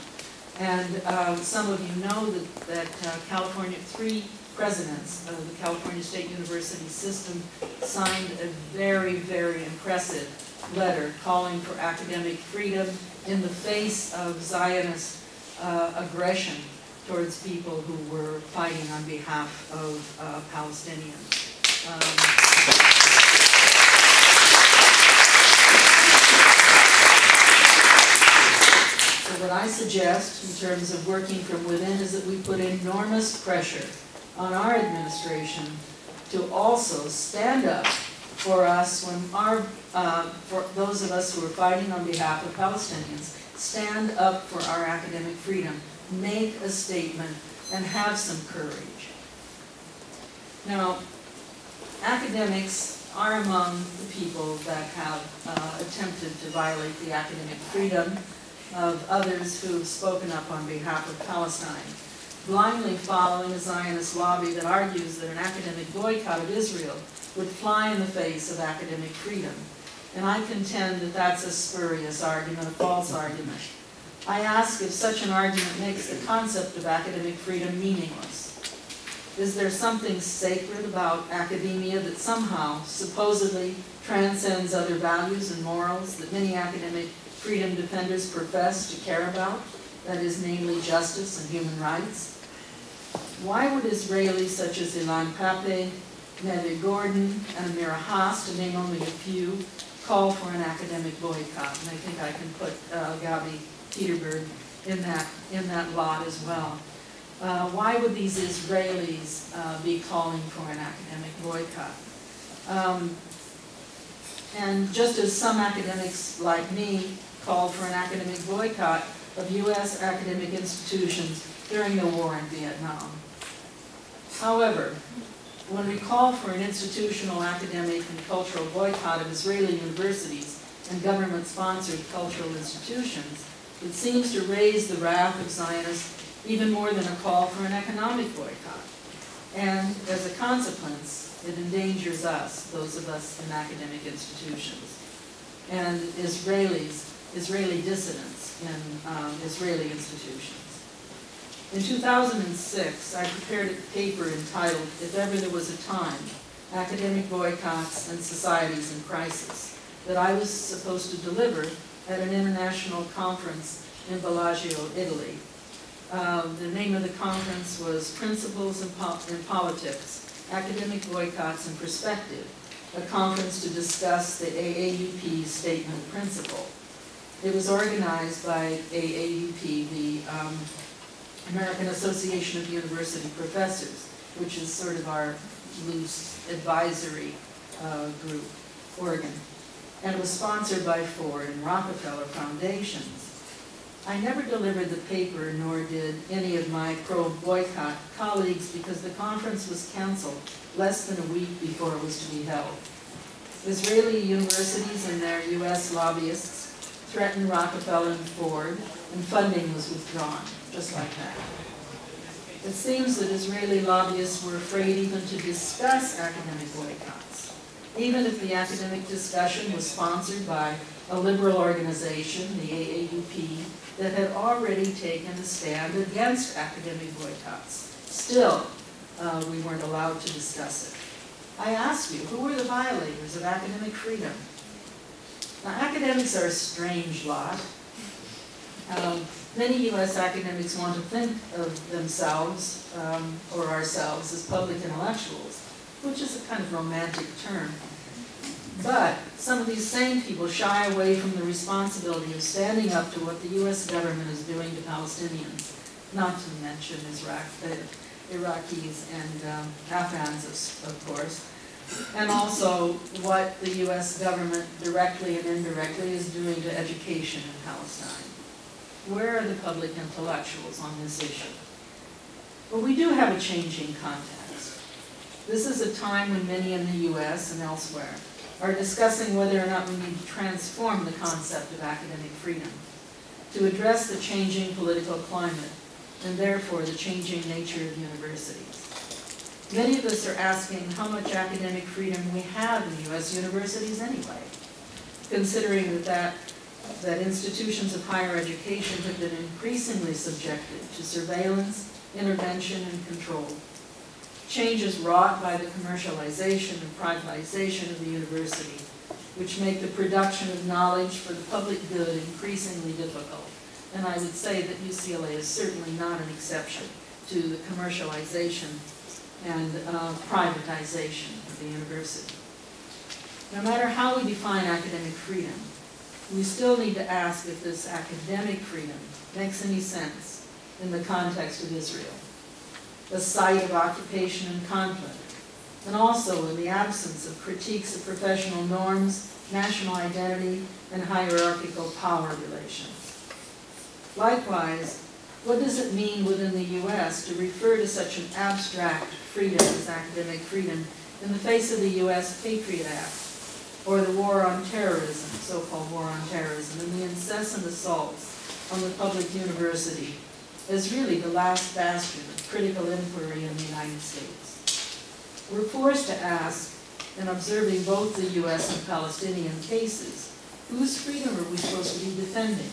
And some of you know that California, 3 presidents of the California State University system signed a very, very impressive letter calling for academic freedom in the face of Zionist aggression towards people who were fighting on behalf of Palestinians. So what I suggest in terms of working from within is that we put enormous pressure on our administration to also stand up for us when for those of us who are fighting on behalf of Palestinians, stand up for our academic freedom, make a statement, and have some courage. Now, academics are among the people that have attempted to violate the academic freedom of others who have spoken up on behalf of Palestine, blindly following a Zionist lobby that argues that an academic boycott of Israel would fly in the face of academic freedom. And I contend that that's a spurious argument, a false argument. I ask if such an argument makes the concept of academic freedom meaningless. Is there something sacred about academia that somehow, supposedly, transcends other values and morals that many academic freedom defenders profess to care about? That is, namely, justice and human rights. Why would Israelis such as Ilan Pappé, Neve Gordon, and Amira Haas, to name only a few, call for an academic boycott? And I think I can put Gabi Piterberg in that lot as well. Why would these Israelis be calling for an academic boycott? And just as some academics like me called for an academic boycott, of U.S. academic institutions during the war in Vietnam. However, when we call for an institutional, academic, and cultural boycott of Israeli universities and government-sponsored cultural institutions, it seems to raise the wrath of Zionists even more than a call for an economic boycott. And as a consequence, it endangers us, those of us in academic institutions, and Israeli dissidents in Israeli institutions. In 2006, I prepared a paper entitled, If Ever There Was a Time, Academic Boycotts and Societies in Crisis, that I was supposed to deliver at an international conference in Bellagio, Italy. The name of the conference was Principles in Politics, Academic Boycotts and Perspective, a conference to discuss the AAUP statement principle. It was organized by AAUP, the American Association of University Professors, which is sort of our loose advisory group organ, and it was sponsored by Ford and Rockefeller Foundations. I never delivered the paper, nor did any of my pro-boycott colleagues, because the conference was canceled less than a week before it was to be held. Israeli universities and their U.S. lobbyists threatened Rockefeller and Ford, and funding was withdrawn, just like that. It seems that Israeli lobbyists were afraid even to discuss academic boycotts, even if the academic discussion was sponsored by a liberal organization, the AAUP, that had already taken a stand against academic boycotts. Still, we weren't allowed to discuss it. I ask you, who were the violators of academic freedom? Now, academics are a strange lot. Many U.S. academics want to think of themselves or ourselves as public intellectuals, which is a kind of romantic term. But some of these same people shy away from the responsibility of standing up to what the U.S. government is doing to Palestinians, not to mention Iraqis and Afghans, of course, and also what the U.S. government directly and indirectly is doing to education in Palestine. Where are the public intellectuals on this issue? Well, we do have a changing context. This is a time when many in the U.S. and elsewhere are discussing whether or not we need to transform the concept of academic freedom to address the changing political climate and therefore the changing nature of universities. Many of us are asking how much academic freedom we have in U.S. universities anyway, considering that institutions of higher education have been increasingly subjected to surveillance, intervention, and control. Changes wrought by the commercialization and privatization of the university, which make the production of knowledge for the public good increasingly difficult. And I would say that UCLA is certainly not an exception to the commercialization and privatization of the university. No matter how we define academic freedom, we still need to ask if this academic freedom makes any sense in the context of Israel, a site of occupation and conflict, and also in the absence of critiques of professional norms, national identity, and hierarchical power relations. Likewise, what does it mean within the U.S. to refer to such an abstract freedom as academic freedom in the face of the U.S. Patriot Act, or the war on terrorism, so-called war on terrorism, and the incessant assaults on the public university as really the last bastion of critical inquiry in the United States? We're forced to ask, in observing both the U.S. and Palestinian cases, whose freedom are we supposed to be defending?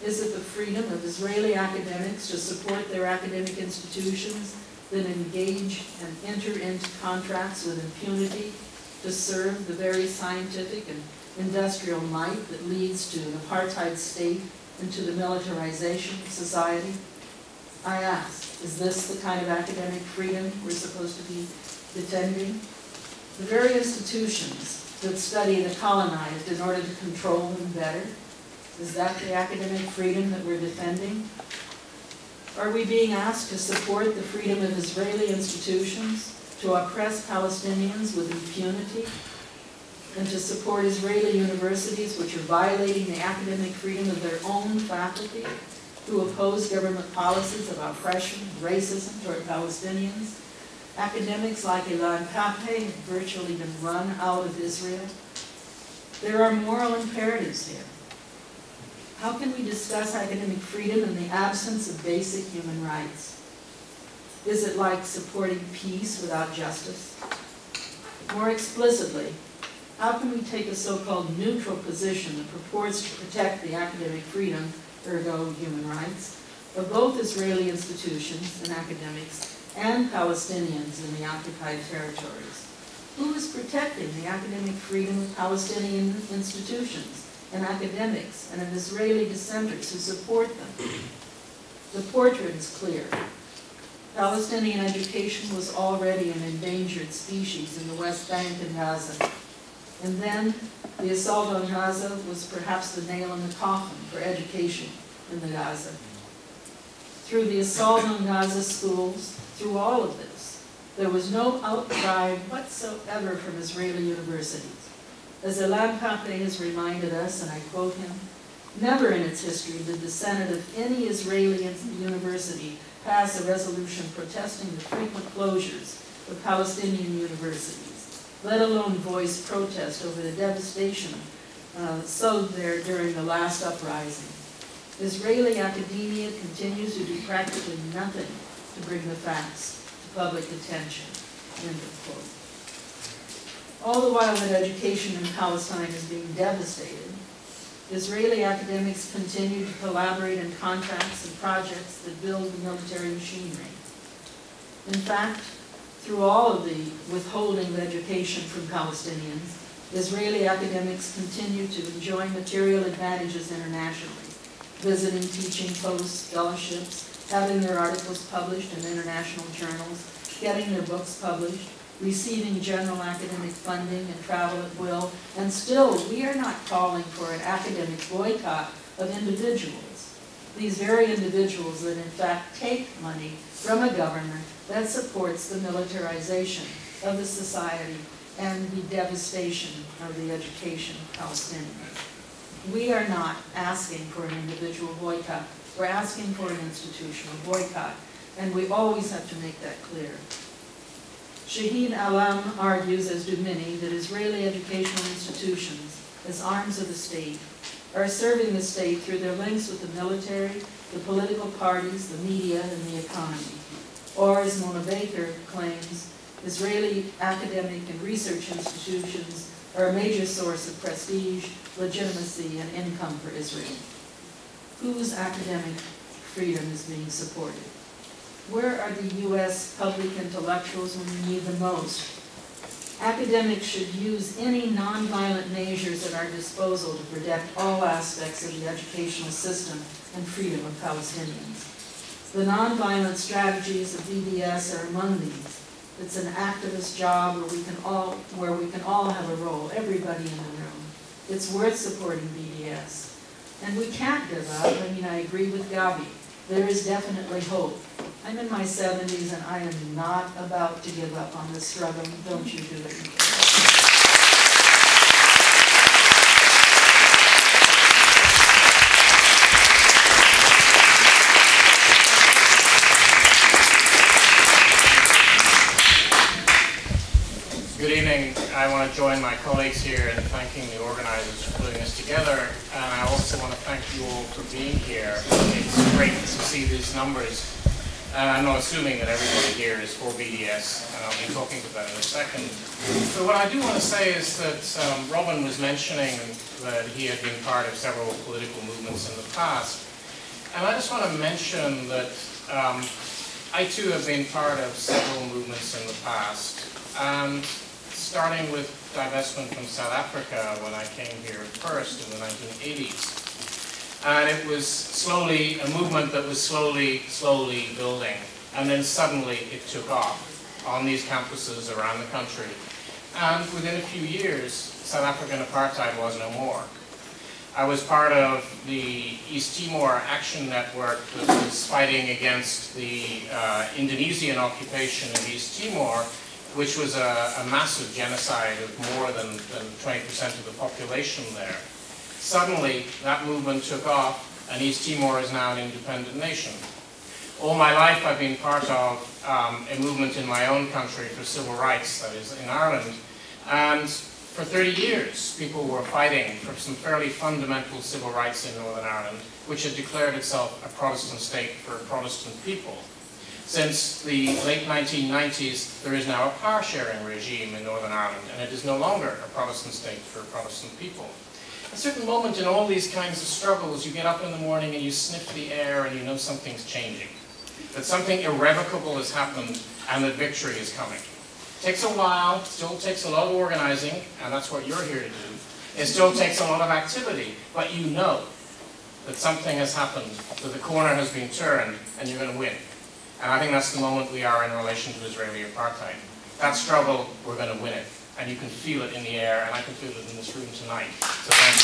Is it the freedom of Israeli academics to support their academic institutions, then engage and enter into contracts with impunity to serve the very scientific and industrial might that leads to an apartheid state and to the militarization of society? I ask, is this the kind of academic freedom we're supposed to be defending? The very institutions that study the colonized in order to control them better, is that the academic freedom that we're defending? Are we being asked to support the freedom of Israeli institutions to oppress Palestinians with impunity? and to support Israeli universities which are violating the academic freedom of their own faculty, who oppose government policies of oppression, racism toward Palestinians. Academics like Ilan Pape have virtually been run out of Israel. There are moral imperatives here. How can we discuss academic freedom in the absence of basic human rights? Is it like supporting peace without justice? More explicitly, how can we take a so-called neutral position that purports to protect the academic freedom, ergo human rights, of both Israeli institutions and academics and Palestinians in the occupied territories? Who is protecting the academic freedom of Palestinian institutions and academics and of Israeli dissenters who support them? The portrait is clear. Palestinian education was already an endangered species in the West Bank and Gaza. And then the assault on Gaza was perhaps the nail in the coffin for education in the Gaza. Through the assault on Gaza schools, through all of this, there was no outcry whatsoever from Israeli universities. As Ilan Pape has reminded us, and I quote him, "Never in its history did the Senate of any Israeli university pass a resolution protesting the frequent closures of Palestinian universities, let alone voice protest over the devastation sowed there during the last uprising. Israeli academia continues to do practically nothing to bring the facts to public attention." End of quote. All the while that education in Palestine is being devastated, Israeli academics continue to collaborate in contracts and projects that build the military machinery. In fact, through all of the withholding of education from Palestinians, Israeli academics continue to enjoy material advantages internationally, visiting teaching posts, fellowships, having their articles published in international journals, getting their books published, receiving general academic funding and travel at will, and still we are not calling for an academic boycott of individuals. These very individuals that in fact take money from a government that supports the militarization of the society and the devastation of the education of Palestinians. We are not asking for an individual boycott. We're asking for an institutional boycott, and we always have to make that clear. Shahid Alam argues, as do many, that Israeli educational institutions, as arms of the state, are serving the state through their links with the military, the political parties, the media, and the economy. Or, as Mona Baker claims, Israeli academic and research institutions are a major source of prestige, legitimacy, and income for Israel. Whose academic freedom is being supported? Where are the U.S. public intellectuals when we need them most? Academics should use any nonviolent measures at our disposal to protect all aspects of the educational system and freedom of Palestinians. The nonviolent strategies of BDS are among these. It's an activist job where we can all have a role, everybody in the room. It's worth supporting BDS. And we can't give up. I mean, I agree with Gabi. There is definitely hope. I'm in my 70s and I am not about to give up on this struggle. Don't you do it. Good evening. I want to join my colleagues here in thanking the organizers for putting this together, and I also want to thank you all for being here. It's great to see these numbers. I'm not assuming that everybody here is for BDS, and I'll be talking to that in a second. But what I do want to say is that Robin was mentioning that he had been part of several political movements in the past. And I just want to mention that I too have been part of several movements in the past. And starting with divestment from South Africa when I came here first in the 1980s. And it was slowly, a movement that was slowly building. And then suddenly it took off on these campuses around the country. And within a few years, South African apartheid was no more. I was part of the East Timor Action Network that was fighting against the Indonesian occupation of East Timor which was a massive genocide of more than 20% of the population there. Suddenly, that movement took off, and East Timor is now an independent nation. All my life, I've been part of a movement in my own country for civil rights, that is, in Ireland. And for 30 years, people were fighting for some fairly fundamental civil rights in Northern Ireland, which had declared itself a Protestant state for Protestant people. Since the late 1990s, there is now a power-sharing regime in Northern Ireland, and it is no longer a Protestant state for Protestant people. At a certain moment in all these kinds of struggles, you get up in the morning and you sniff the air and you know something's changing. That something irrevocable has happened and that victory is coming. It takes a while, still takes a lot of organizing, and that's what you're here to do. It still takes a lot of activity, but you know that something has happened, that the corner has been turned, and you're going to win. And I think that's the moment we are in relation to Israeli apartheid. That struggle, we're going to win it. And you can feel it in the air, and I can feel it in this room tonight. So thank you.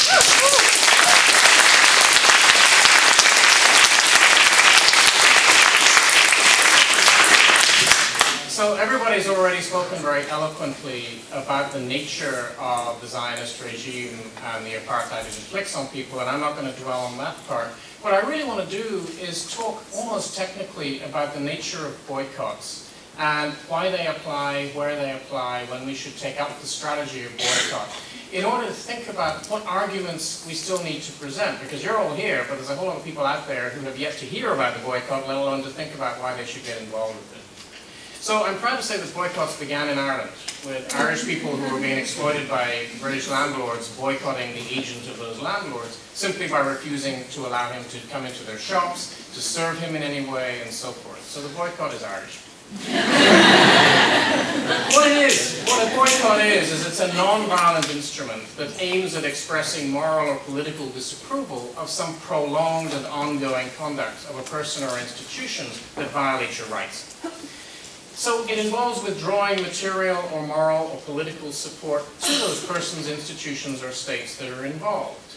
So everybody's already spoken very eloquently about the nature of the Zionist regime and the apartheid it inflicts on people, and I'm not going to dwell on that part. What I really want to do is talk almost technically about the nature of boycotts and why they apply, where they apply, when we should take up the strategy of boycott, in order to think about what arguments we still need to present, because you're all here, but there's a whole lot of people out there who have yet to hear about the boycott, let alone to think about why they should get involved with it. So I'm proud to say that boycotts began in Ireland, with Irish people who were being exploited by British landlords boycotting the agent of those landlords, simply by refusing to allow him to come into their shops, to serve him in any way, and so forth. So the boycott is Irish. What a boycott is it's a non-violent instrument that aims at expressing moral or political disapproval of some prolonged and ongoing conduct of a person or institution that violates your rights. So it involves withdrawing material or moral or political support to those persons, institutions, or states that are involved.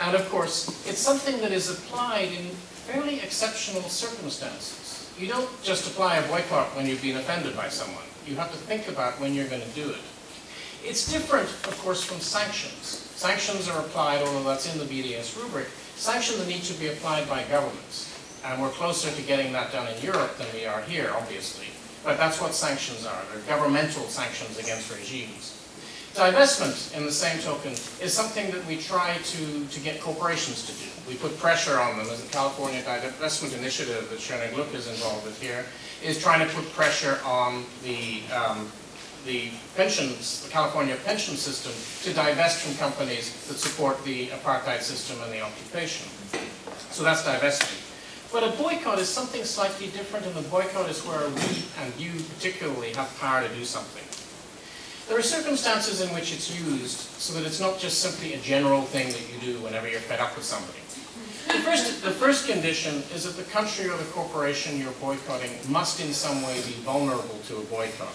And of course, it's something that is applied in fairly exceptional circumstances. You don't just apply a boycott when you've been offended by someone. You have to think about when you're going to do it. It's different, of course, from sanctions. Sanctions are applied, although that's in the BDS rubric, sanctions need to be applied by governments. And we're closer to getting that done in Europe than we are here, obviously. But that's what sanctions are. They're governmental sanctions against regimes. Divestment, in the same token, is something that we try to get corporations to do. We put pressure on them, as the California Divestment Initiative that Schoenig Gluck is involved with here, is trying to put pressure on the pensions, the California pension system, to divest from companies that support the apartheid system and the occupation. So that's divestment. But a boycott is something slightly different, and the boycott is where we, and you particularly, have power to do something. There are circumstances in which it's used so that it's not just simply a general thing that you do whenever you're fed up with somebody. The first condition is that the country or the corporation you're boycotting must in some way be vulnerable to a boycott.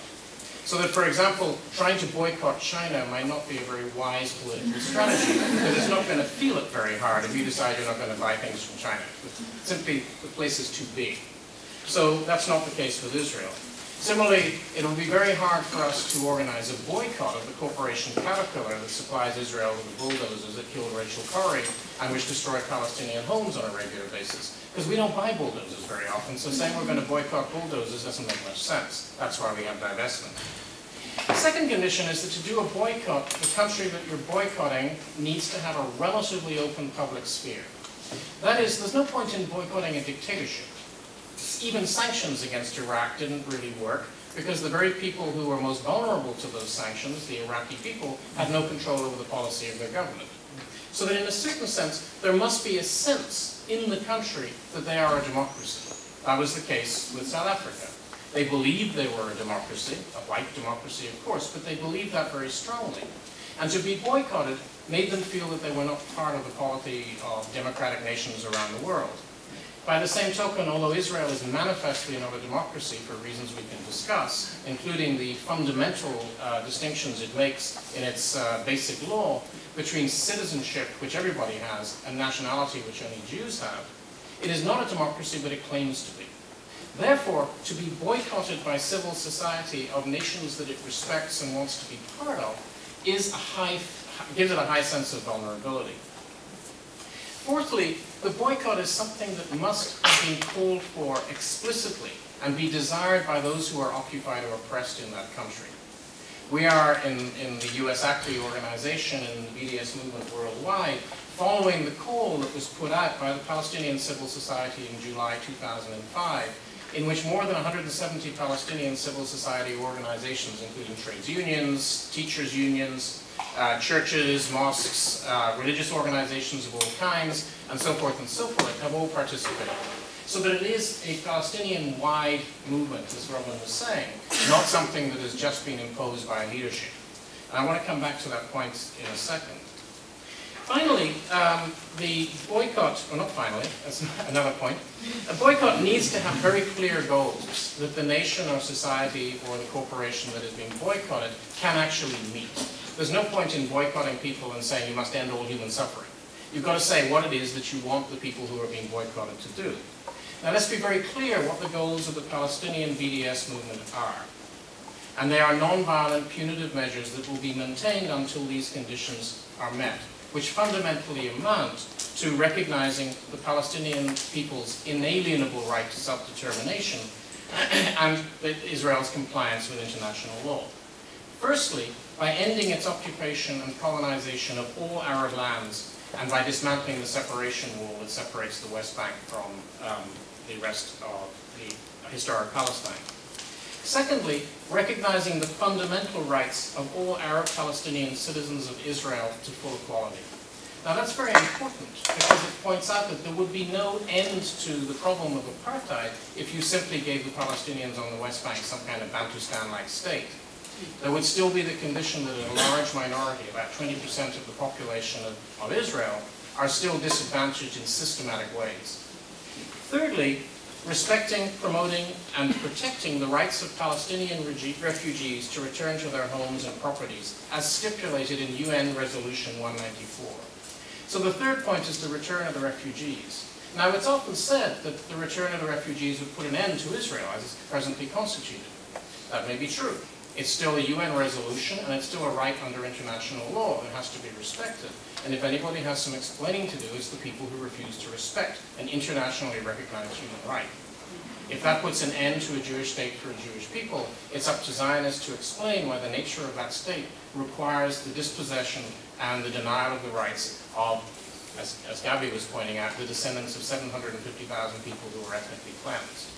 So that, for example, trying to boycott China might not be a very wise political strategy, because it's not going to feel it very hard if you decide you're not going to buy things from China. Simply, the place is too big. So that's not the case with Israel. Similarly, it will be very hard for us to organize a boycott of the corporation Caterpillar that supplies Israel with the bulldozers that killed Rachel Corrie and which destroy Palestinian homes on a regular basis. Because we don't buy bulldozers very often, so saying we're going to boycott bulldozers doesn't make much sense. That's why we have divestment. The second condition is that to do a boycott, the country that you're boycotting needs to have a relatively open public sphere. That is, there's no point in boycotting a dictatorship. Even sanctions against Iraq didn't really work because the very people who were most vulnerable to those sanctions, the Iraqi people, had no control over the policy of their government. So that in a certain sense, there must be a sense in the country that they are a democracy. That was the case with South Africa. They believed they were a democracy, a white democracy of course, but they believed that very strongly. And to be boycotted made them feel that they were not part of the polity of democratic nations around the world. By the same token, although Israel is manifestly not a democracy for reasons we can discuss, including the fundamental distinctions it makes in its basic law between citizenship, which everybody has, and nationality, which only Jews have, it is not a democracy, but it claims to be. Therefore, to be boycotted by civil society of nations that it respects and wants to be part of gives it a high sense of vulnerability. Fourthly, the boycott is something that must have been called for explicitly and be desired by those who are occupied or oppressed in that country. We are, in the US ACLI organization and the BDS movement worldwide, following the call that was put out by the Palestinian civil society in July 2005, in which more than 170 Palestinian civil society organizations, including trades unions, teachers unions, churches, mosques, religious organizations of all kinds, and so forth, have all participated. So that it is a Palestinian-wide movement, as Robin was saying, not something that has just been imposed by leadership. And I want to come back to that point in a second. Finally, the boycott, or not finally, that's another point, a boycott needs to have very clear goals that the nation or society or the corporation that is being boycotted can actually meet. There's no point in boycotting people and saying you must end all human suffering. You've got to say what it is that you want the people who are being boycotted to do. Now let's be very clear what the goals of the Palestinian BDS movement are. And they are non-violent punitive measures that will be maintained until these conditions are met, which fundamentally amount to recognizing the Palestinian people's inalienable right to self-determination and Israel's compliance with international law. Firstly, by ending its occupation and colonization of all Arab lands and by dismantling the separation wall that separates the West Bank from the rest of the historic Palestine. Secondly, recognizing the fundamental rights of all Arab Palestinian citizens of Israel to full equality. Now that's very important because it points out that there would be no end to the problem of apartheid if you simply gave the Palestinians on the West Bank some kind of Bantustan-like state. There would still be the condition that a large minority, about 20% of the population of Israel, are still disadvantaged in systematic ways. Thirdly, respecting, promoting, and protecting the rights of Palestinian refugees to return to their homes and properties, as stipulated in UN Resolution 194. So the third point is the return of the refugees. Now, it's often said that the return of the refugees would put an end to Israel as it's presently constituted. That may be true. It's still a UN resolution, and it's still a right under international law that has to be respected. And if anybody has some explaining to do, it's the people who refuse to respect an internationally recognized human right. If that puts an end to a Jewish state for a Jewish people, it's up to Zionists to explain why the nature of that state requires the dispossession and the denial of the rights of, as Gabby was pointing out, the descendants of 750,000 people who were ethnically cleansed.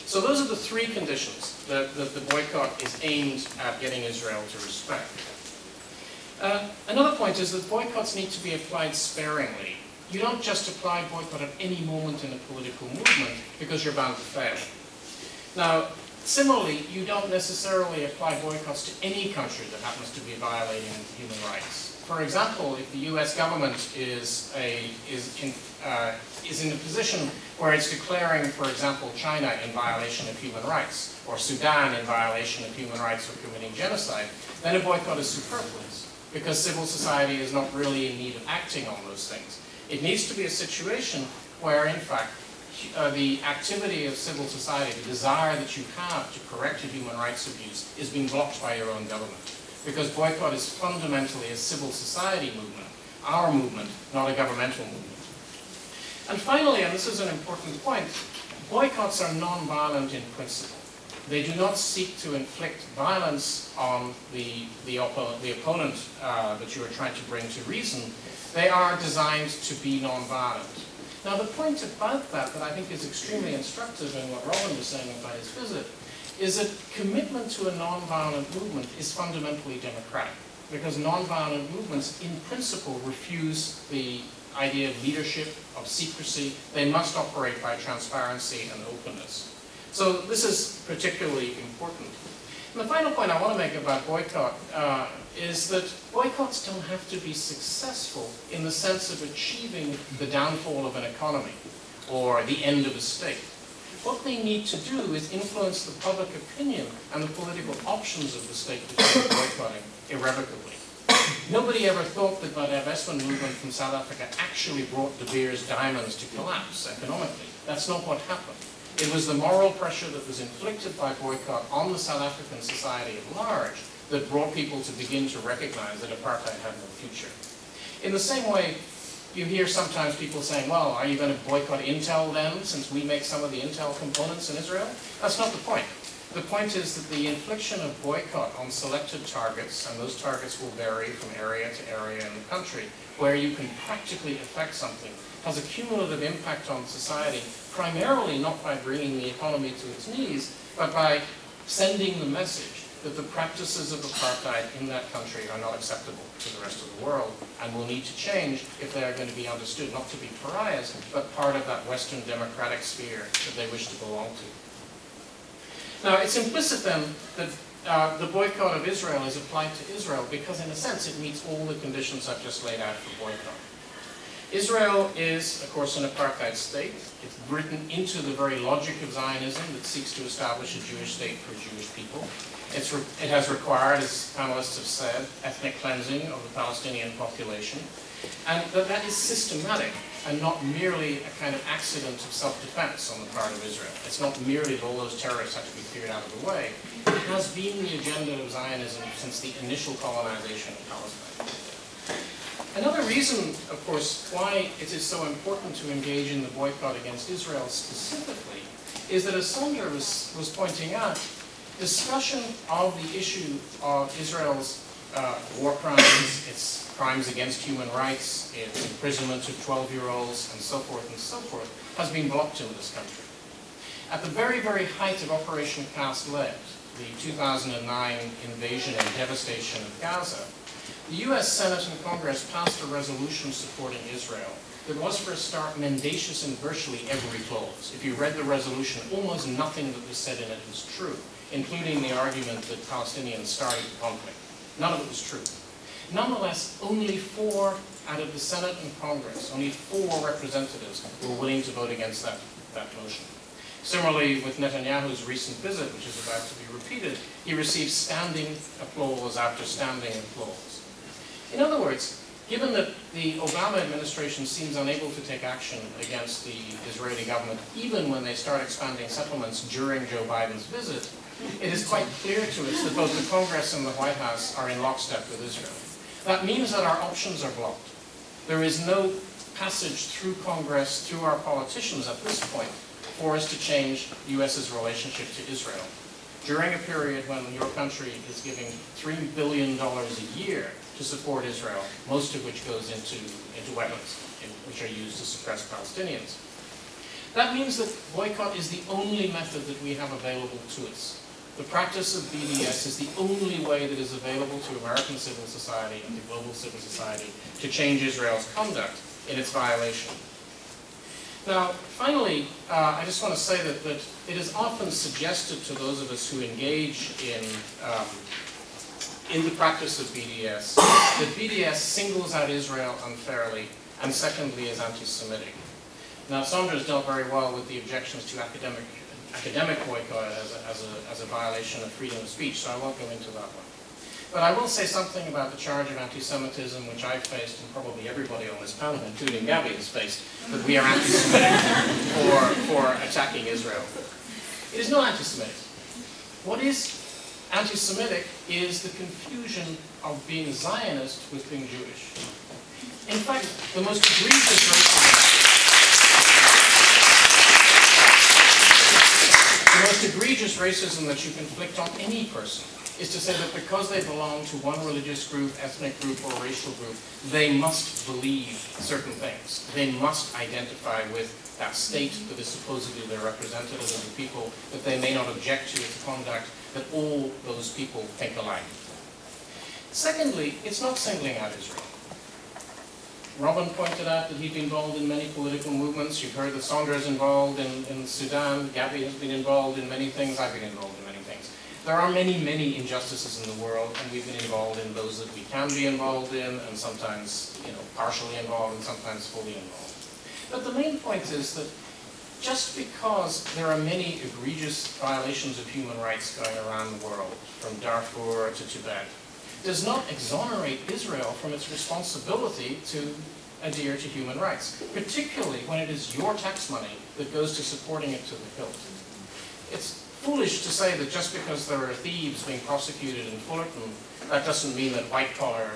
So those are the three conditions that the boycott is aimed at getting Israel to respect. Another point is that boycotts need to be applied sparingly. You don't just apply boycott at any moment in a political movement because you're bound to fail. Now, similarly, you don't necessarily apply boycotts to any country that happens to be violating human rights. For example, if the US government is in a position where it's declaring, for example, China in violation of human rights, or Sudan in violation of human rights or committing genocide, then a boycott is superfluous, because civil society is not really in need of acting on those things. It needs to be a situation where, in fact, the activity of civil society, the desire that you have to correct a human rights abuse, is being blocked by your own government. Because boycott is fundamentally a civil society movement, our movement, not a governmental movement. And finally, and this is an important point, boycotts are non-violent in principle. They do not seek to inflict violence on the opponent that you are trying to bring to reason. They are designed to be non-violent. Now the point about that I think is extremely instructive in what Robin was saying about his visit is that commitment to a non-violent movement is fundamentally democratic, because non-violent movements in principle refuse the idea of leadership, of secrecy. They must operate by transparency and openness. So this is particularly important. And the final point I want to make about boycott is that boycotts don't have to be successful in the sense of achieving the downfall of an economy or the end of a state. What they need to do is influence the public opinion and the political options of the state that you're boycotting irrevocably. Nobody ever thought that the divestment movement from South Africa actually brought De Beers diamonds to collapse economically. That's not what happened. It was the moral pressure that was inflicted by boycott on the South African society at large that brought people to begin to recognize that apartheid had no future. In the same way, you hear sometimes people saying, well, are you going to boycott Intel then, since we make some of the Intel components in Israel? That's not the point. The point is that the infliction of boycott on selected targets, and those targets will vary from area to area in the country, where you can practically affect something, has a cumulative impact on society, primarily not by bringing the economy to its knees, but by sending the message that the practices of apartheid in that country are not acceptable to the rest of the world and will need to change if they are going to be understood not to be pariahs, but part of that Western democratic sphere that they wish to belong to. Now, it's implicit then that the boycott of Israel is applied to Israel because, in a sense, it meets all the conditions I've just laid out for boycott. Israel is, of course, an apartheid state. It's written into the very logic of Zionism that seeks to establish a Jewish state for Jewish people. It has required, as panelists have said, ethnic cleansing of the Palestinian population, and that is systematic and not merely a kind of accident of self-defense on the part of Israel. It's not merely that all those terrorists have to be cleared out of the way. It has been the agenda of Zionism since the initial colonization of Palestine. Another reason, of course, why it is so important to engage in the boycott against Israel specifically is that, as Sondra was pointing out, discussion of the issue of Israel's war crimes, its crimes against human rights, its imprisonment of 12-year-olds, and so forth, has been blocked in this country. At the very, very height of Operation Cast Lead, the 2009 invasion and devastation of Gaza, the US Senate and Congress passed a resolution supporting Israel that was, for a start, mendacious in virtually every clause. If you read the resolution, almost nothing that was said in it was true, including the argument that Palestinians started the conflict. None of it was true. Nonetheless, only 4 out of the Senate and Congress, only 4 representatives were willing to vote against that motion. Similarly, with Netanyahu's recent visit, which is about to be repeated, he received standing applause after standing applause. In other words, given that the Obama administration seems unable to take action against the Israeli government, even when they start expanding settlements during Joe Biden's visit, it is quite clear to us that both the Congress and the White House are in lockstep with Israel. That means that our options are blocked. There is no passage through Congress, through our politicians at this point, for us to change the US's relationship to Israel. During a period when your country is giving $3 billion a year to support Israel, most of which goes into weapons, which are used to suppress Palestinians. That means that boycott is the only method that we have available to us. The practice of BDS is the only way that is available to American civil society and to global civil society to change Israel's conduct in its violation. Now, finally, I just want to say that it is often suggested to those of us who engage in the practice of BDS that BDS singles out Israel unfairly, and secondly is anti-Semitic. Now, Sondra has dealt very well with the objections to academic boycott as a violation of freedom of speech, so I won't go into that one. But I will say something about the charge of anti-Semitism, which I've faced, and probably everybody on this panel, including Gabby, has faced, that we are anti-Semitic for attacking Israel. It is not anti-Semitic. What is anti-Semitic is the confusion of being Zionist with being Jewish. In fact, the most egregious racism that you can inflict on any person is to say that because they belong to one religious group, ethnic group, or racial group, they must believe certain things. They must identify with that state that is supposedly their representative of the people, that they may not object to its conduct, that all those people think alike. Secondly, it's not singling out Israel. Robin pointed out that he'd been involved in many political movements. You've heard that Sondra is involved in Sudan. Gabby has been involved in many things. I've been involved in many things. There are many, many injustices in the world, and we've been involved in those that we can be involved in, and sometimes, partially involved, and sometimes fully involved. But the main point is that just because there are many egregious violations of human rights going around the world, from Darfur to Tibet, does not exonerate Israel from its responsibility to adhere to human rights, particularly when it is your tax money that goes to supporting it to the hilt. it's foolish to say that just because there are thieves being prosecuted in Fullerton, that doesn't mean that white-collar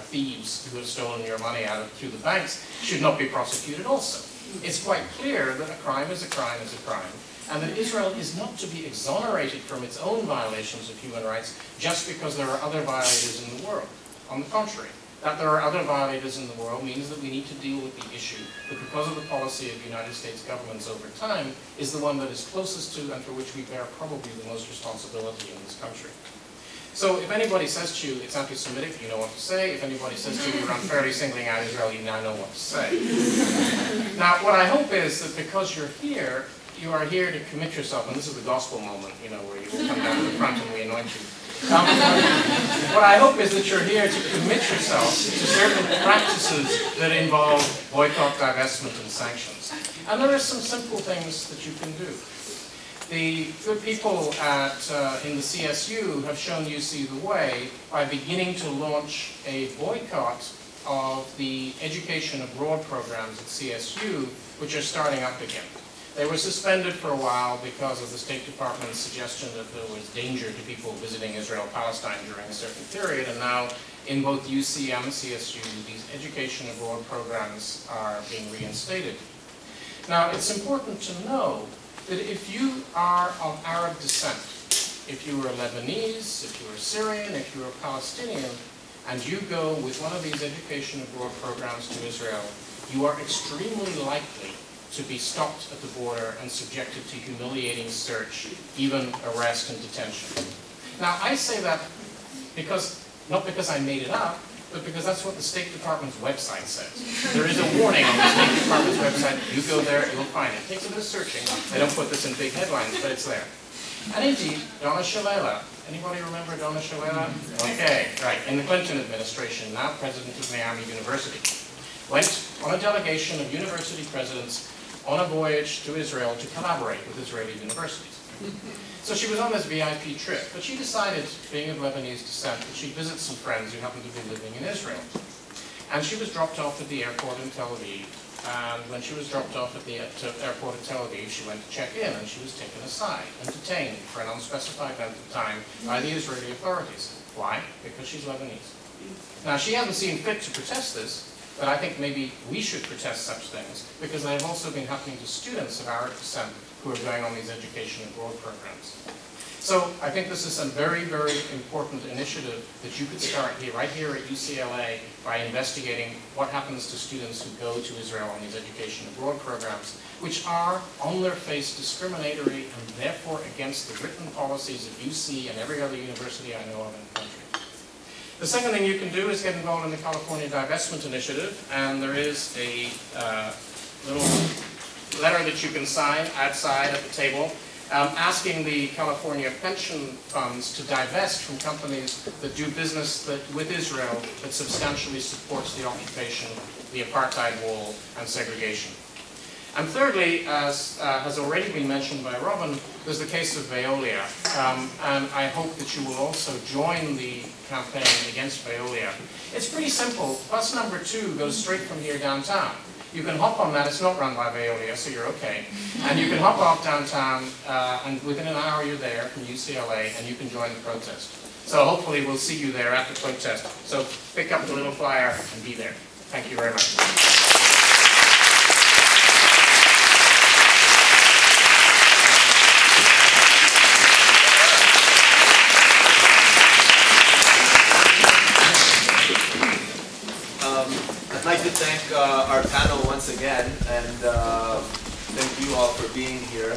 thieves who have stolen your money out through the banks should not be prosecuted also. It's quite clear that a crime is a crime is a crime, and that Israel is not to be exonerated from its own violations of human rights just because there are other violators in the world. On the contrary, that there are other violators in the world means that we need to deal with the issue that, because of the policy of United States governments over time, is the one that is closest to and for which we bear probably the most responsibility in this country. So if anybody says to you, it's anti-Semitic, you know what to say. If anybody says to you, you're unfairly singling out Israel, you now know what to say. Now, what I hope is that because you're here, you are here to commit yourself, and this is the gospel moment, you know, where you will come down to the front and we anoint you. What I hope is that you're here to commit yourself to certain practices that involve boycott, divestment, and sanctions. And there are some simple things that you can do. The good people in the CSU have shown UC the way by beginning to launch a boycott of the education abroad programs at CSU, which are starting up again. They were suspended for a while because of the State Department's suggestion that there was danger to people visiting Israel-Palestine during a certain period, and now in both UC and CSU, these education abroad programs are being reinstated. Now, it's important to know that if you are of Arab descent, if you are Lebanese, if you are Syrian, if you are Palestinian, and you go with one of these education abroad programs to Israel, you are extremely likely to be stopped at the border and subjected to humiliating search, even arrest and detention. Now, I say that not because I made it up, but because that's what the State Department's website says. There is a warning on the State Department's website. You go there, you'll find it. It takes a bit of searching. They don't put this in big headlines, but it's there. And indeed, Donna Shalala. Anybody remember Donna Shalala? Okay, right. In the Clinton administration, now president of Miami University, went on a delegation of university presidents on a voyage to Israel to collaborate with Israeli universities. So she was on this VIP trip, but she decided, being of Lebanese descent, that she'd visit some friends who happened to be living in Israel. And she was dropped off at the airport in Tel Aviv, and when she was dropped off at the airport at Tel Aviv, she went to check in, and she was taken aside and detained for an unspecified length of time by the Israeli authorities. Why? Because she's Lebanese. Now, she hasn't seen fit to protest this, but I think maybe we should protest such things, because they have also been happening to students of Arab descent who are going on these education abroad programs. So I think this is a very, very important initiative that you could start here, right here at UCLA, by investigating what happens to students who go to Israel on these education abroad programs, which are, on their face, discriminatory and therefore against the written policies of UC and every other university I know of in the country. The second thing you can do is get involved in the California Divestment Initiative, and there is a little letter that you can sign outside at the table asking the California pension funds to divest from companies that do business with Israel that substantially supports the occupation, the apartheid wall, and segregation. And thirdly, as has already been mentioned by Robin, there's the case of Veolia. And I hope that you will also join the campaign against Veolia. It's pretty simple. Bus number 2 goes straight from here downtown. You can hop on that. It's not run by Veolia, so you're okay. And you can hop off downtown, and within an hour you're there from UCLA, and you can join the protest. So hopefully we'll see you there at the protest. So pick up the little flyer and be there. Thank you very much. I'd like to thank our panel once again, and thank you all for being here.